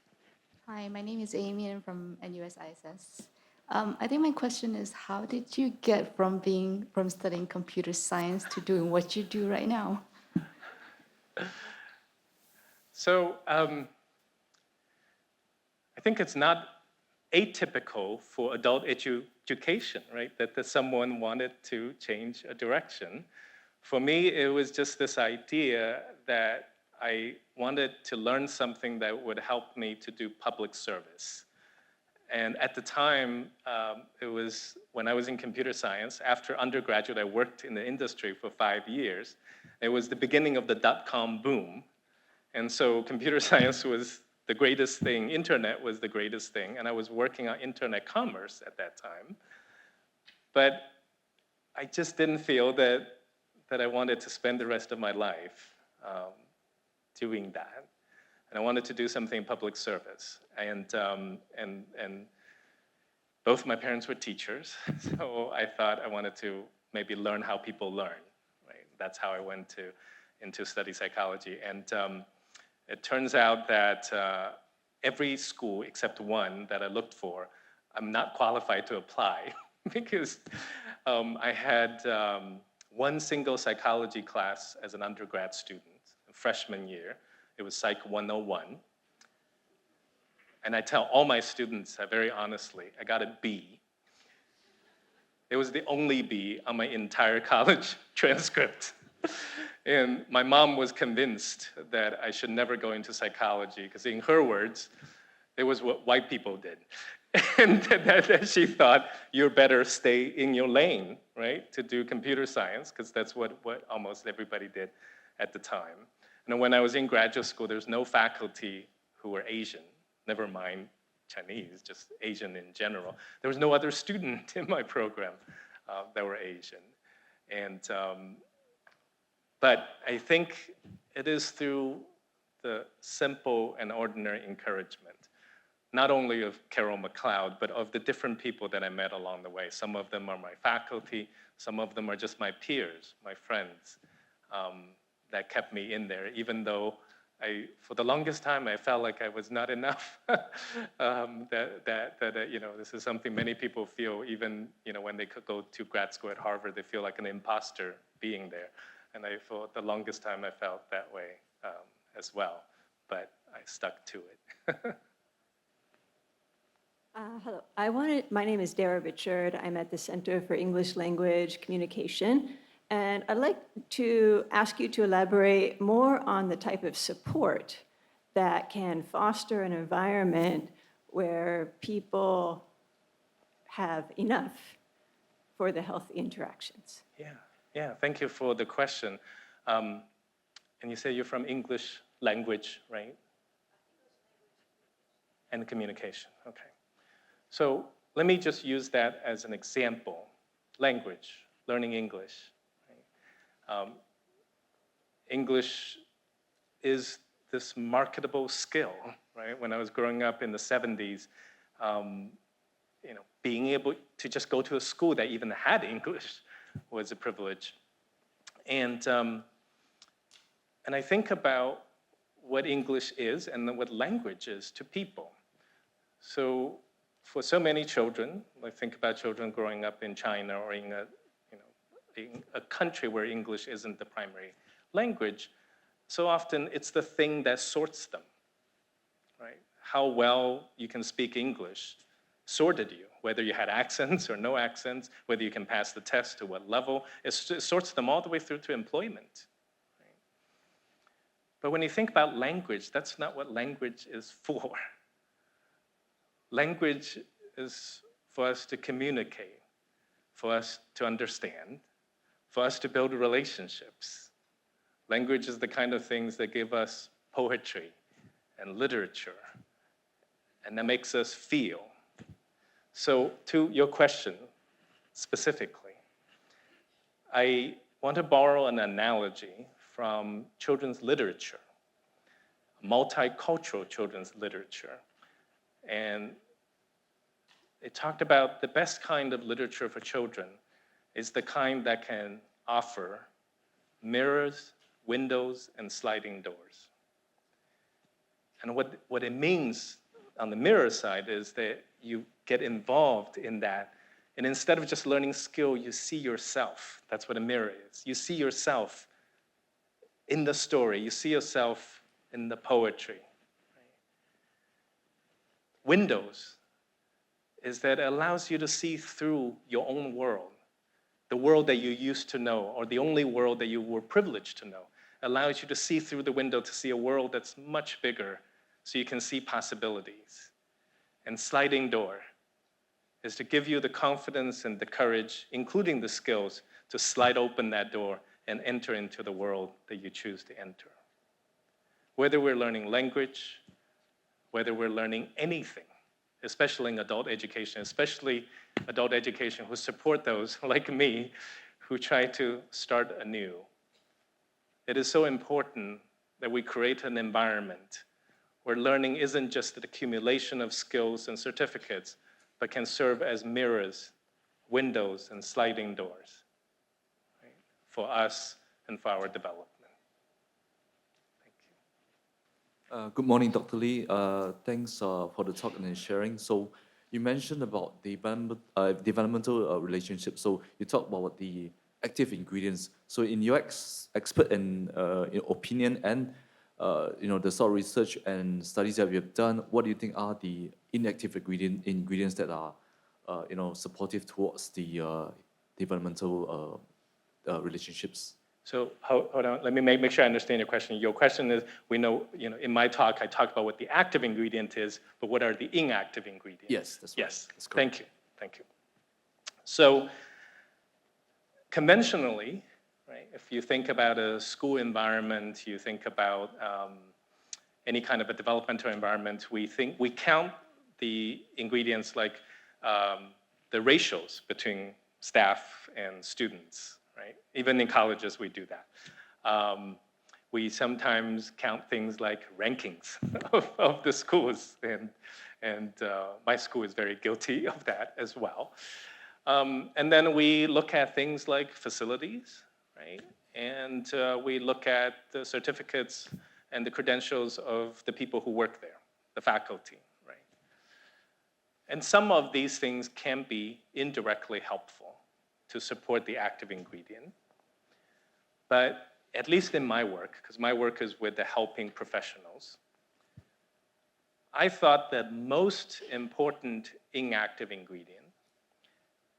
Hi, my name is Amy and I'm from NUS ISS. I think my question is, how did you get from studying computer science to doing what you do right now? So I think it's not atypical for adult education, right? That someone wanted to change a direction. For me, it was just this idea that I wanted to learn something that would help me to do public service. And at the time, it was when I was in computer science. After undergraduate, I worked in the industry for 5 years. It was the beginning of the dot-com boom. And so computer science was the greatest thing. Internet was the greatest thing. And I was working on internet commerce at that time. But I just didn't feel that I wanted to spend the rest of my life doing that. And I wanted to do something in public service. And both my parents were teachers, so I thought I wanted to maybe learn how people learn, right? That's how I went into study psychology. And it turns out that every school except one that I looked for, I'm not qualified to apply because I had one single psychology class as an undergrad student, freshman year. It was Psych 101. And I tell all my students very honestly, I got a B. It was the only B on my entire college transcript. And my mom was convinced that I should never go into psychology because in her words, it was what white people did. And that she thought you're better stay in your lane, right, to do computer science, because that's what almost everybody did at the time. And when I was in graduate school, there's no faculty who were Asian, never mind Chinese, just Asian in general. There was no other student in my program that were Asian. And, but I think it is through the simple and ordinary encouragement, not only of Carol McLeod, but of the different people that I met along the way. Some of them are my faculty, some of them are just my peers, my friends, that kept me in there, even though for the longest time, I felt like I was not enough. This is something many people feel, even when they could go to grad school at Harvard, they feel like an imposter being there. And for the longest time, I felt that way as well, but I stuck to it. Hello, my name is Dara Richard. I'm at the Center for English Language Communication. And I'd like to ask you to elaborate more on the type of support that can foster an environment where people have enough for the healthy interactions. Yeah, thank you for the question. And you say you're from English language, right? And communication, okay. So let me just use that as an example. Language, learning English. English is this marketable skill, right? When I was growing up in the 70s, being able to just go to a school that even had English was a privilege. And I think about what English is and what language is to people. So for so many children, I think about children growing up in China or in a country where English isn't the primary language, so often it's the thing that sorts them, right? How well you can speak English sorted you, whether you had accents or no accents, whether you can pass the test to what level, it sorts them all the way through to employment. Right? But when you think about language, that's not what language is for. Language is for us to communicate, for us to understand, for us to build relationships. Language is the kind of things that give us poetry and literature, and that makes us feel. So to your question specifically, I want to borrow an analogy from children's literature, multicultural children's literature. And it talked about the best kind of literature for children is the kind that can offer mirrors, windows, and sliding doors. And what it means on the mirror side is that you get involved in that. And instead of just learning skill, you see yourself. That's what a mirror is. You see yourself in the story. You see yourself in the poetry. Windows is that it allows you to see through your own world. The world that you used to know, or the only world that you were privileged to know, allows you to see through the window to see a world that's much bigger, so you can see possibilities. And sliding door is to give you the confidence and the courage, including the skills, to slide open that door and enter into the world that you choose to enter. Whether we're learning language, whether we're learning anything, especially in adult education, especially adult education who support those like me who try to start anew. It is so important that we create an environment where learning isn't just an accumulation of skills and certificates, but can serve as mirrors, windows, and sliding doors, right, for us and for our development. Thank you. Good morning, Dr. Li. Thanks for the talk and the sharing. So you mentioned about the developmental relationships. So you talked about the active ingredients. So in your expert and opinion and the sort of research and studies that we have done, what do you think are the inactive ingredients that are supportive towards the developmental relationships? So hold on, let me make sure I understand your question. Your question is, we know, in my talk, I talked about what the active ingredient is, but what are the inactive ingredients? Yes, that's right. Yes, That's correct. thank you. So conventionally, right, if you think about a school environment, you think about any kind of a developmental environment, we count the ingredients like the ratios between staff and students, right? Even in colleges, we do that. We sometimes count things like rankings of the schools, and my school is very guilty of that as well. And then we look at things like facilities, right? And we look at the certificates and the credentials of the people who work there, the faculty, right? And some of these things can be indirectly helpful to support the active ingredient. But at least in my work, because my work is with the helping professionals, I thought that most important inactive ingredient,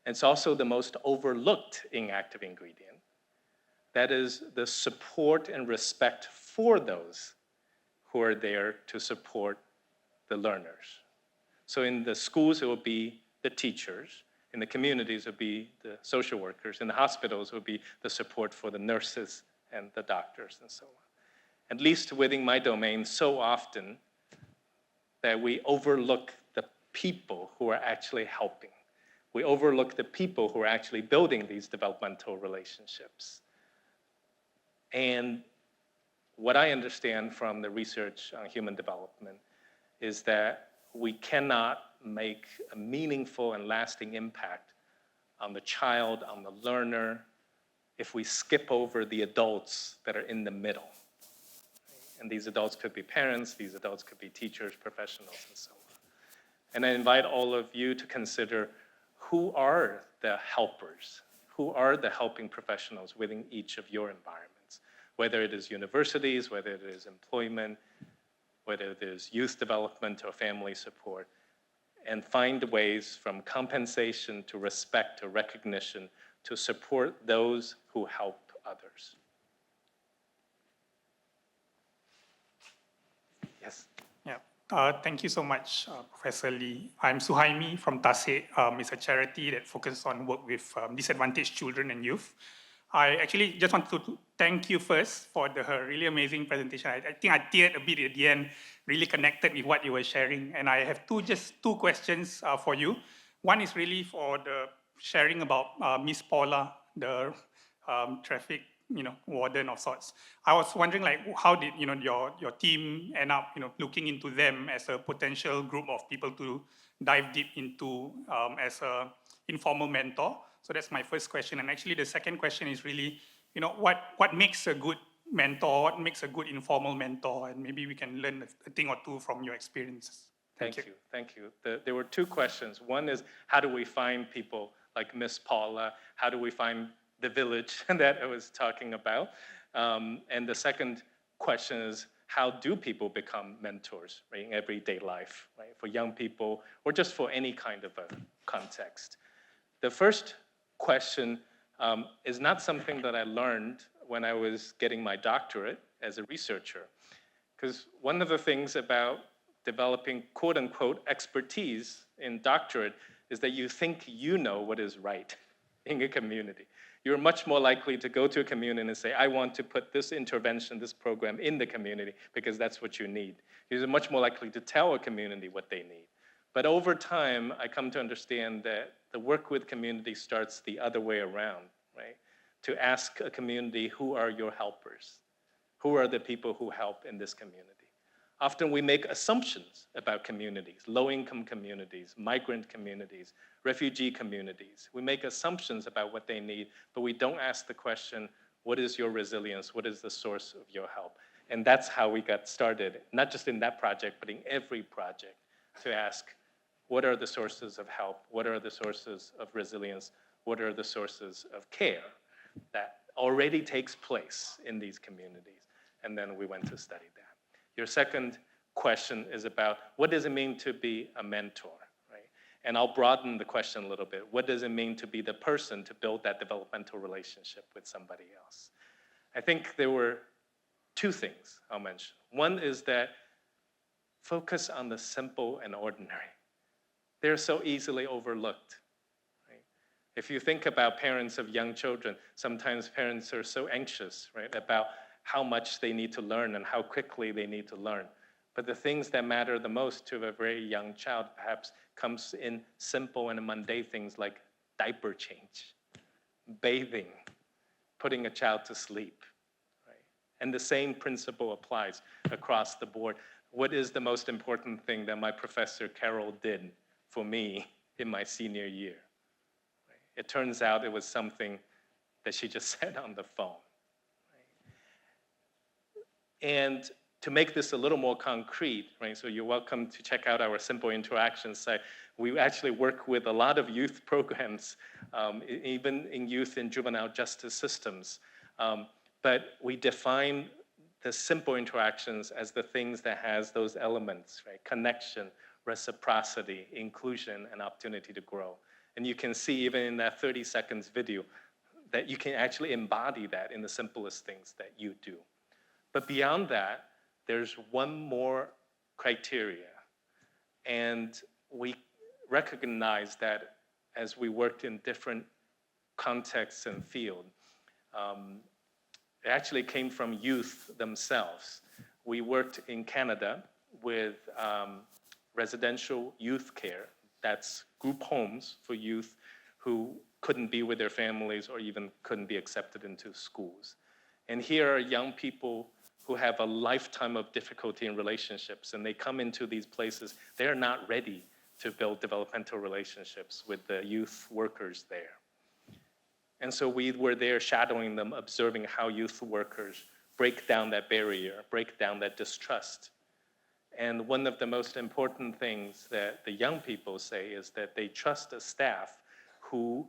and it's also the most overlooked inactive ingredient, that is the support and respect for those who are there to support the learners. So in the schools, it will be the teachers. In the communities, it will be the social workers. In the hospitals, it will be the support for the nurses and the doctors and so on. At least within my domain, so often that we overlook the people who are actually helping. We overlook the people who are actually building these developmental relationships. And what I understand from the research on human development is that we cannot make a meaningful and lasting impact on the child, on the learner, if we skip over the adults that are in the middle. And these adults could be parents, these adults could be teachers, professionals, and so on. And I invite all of you to consider who are the helpers, who are the helping professionals within each of your environments, whether it is universities, whether it is employment, whether it is youth development or family support, and find ways from compensation to respect to recognition to support those who help others. Yes. Yeah. Thank you so much, Professor Lee. I'm Suhaimi from Tasik. It's a charity that focuses on work with disadvantaged children and youth. I actually just want to thank you first for the really amazing presentation. I think I teared a bit at the end, really connected with what you were sharing. And I have just two questions for you. One is really for the sharing about Miss Paula, the traffic warden of sorts. I was wondering, like, how did your team end up looking into them as a potential group of people to dive deep into as a informal mentor? So that's my first question. And actually, the second question is really, what makes a good mentor? What makes a good informal mentor? And maybe we can learn a thing or two from your experiences. Thank you. There were two questions. One is, how do we find people like Miss Paula? How do we find the village that I was talking about? And the second question is, how do people become mentors, right, in everyday life, right, for young people or just for any kind of a context? The first question is not something that I learned when I was getting my doctorate as a researcher. Because one of the things about developing quote unquote expertise in doctorate is that you think you know what is right in a community. You're much more likely to go to a community and say, I want to put this intervention, this program in the community because that's what you need. You're much more likely to tell a community what they need. But over time, I come to understand that the work with community starts the other way around, right? To ask a community, who are your helpers? Who are the people who help in this community? Often we make assumptions about communities, low-income communities, migrant communities, refugee communities. We make assumptions about what they need, but we don't ask the question, what is your resilience? What is the source of your help? And that's how we got started, not just in that project, but in every project, to ask, what are the sources of help? What are the sources of resilience? What are the sources of care that already takes place in these communities? And then we went to study that. Your second question is about, what does it mean to be a mentor, right? And I'll broaden the question a little bit. What does it mean to be the person to build that developmental relationship with somebody else? I think there were two things I'll mention. One is that focus on the simple and ordinary. They're so easily overlooked, right? If you think about parents of young children, sometimes parents are so anxious, right, about how much they need to learn and how quickly they need to learn. But the things that matter the most to a very young child perhaps comes in simple and mundane things like diaper change, bathing, putting a child to sleep. Right? And the same principle applies across the board. What is the most important thing that my professor Carol did for me in my senior year? Right? It turns out it was something that she just said on the phone. Right? And to make this a little more concrete, right, so you're welcome to check out our Simple Interactions site. We actually work with a lot of youth programs, even in youth and juvenile justice systems. But we define the simple interactions as the things that has those elements, right? Connection, reciprocity, inclusion, and opportunity to grow. And you can see even in that 30 seconds video that you can actually embody that in the simplest things that you do. But beyond that, there's one more criteria. And we recognize that as we worked in different contexts and fields, it actually came from youth themselves. We worked in Canada with residential youth care. That's group homes for youth who couldn't be with their families or even couldn't be accepted into schools. And here are young people who have a lifetime of difficulty in relationships, and they come into these places, they're not ready to build developmental relationships with the youth workers there. And so we were there shadowing them, observing how youth workers break down that barrier, break down that distrust. And one of the most important things that the young people say is that they trust a staff who,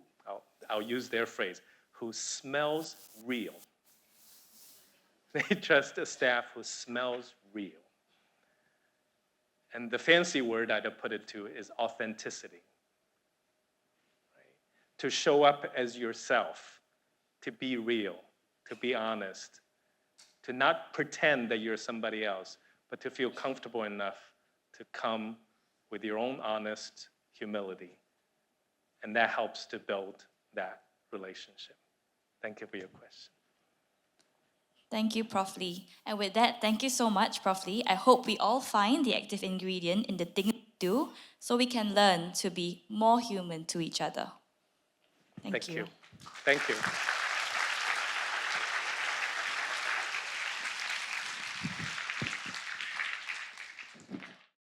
I'll use their phrase, who smells real. They trust a staff who smells real. And the fancy word I'd put it to is authenticity. Right? To show up as yourself, to be real, to be honest, to not pretend that you're somebody else, but to feel comfortable enough to come with your own honest humility. And that helps to build that relationship. Thank you for your question. Thank you, Prof. Li. And with that, thank you so much, Prof. Li. I hope we all find the active ingredient in the things we do so we can learn to be more human to each other. Thank you. Thank you.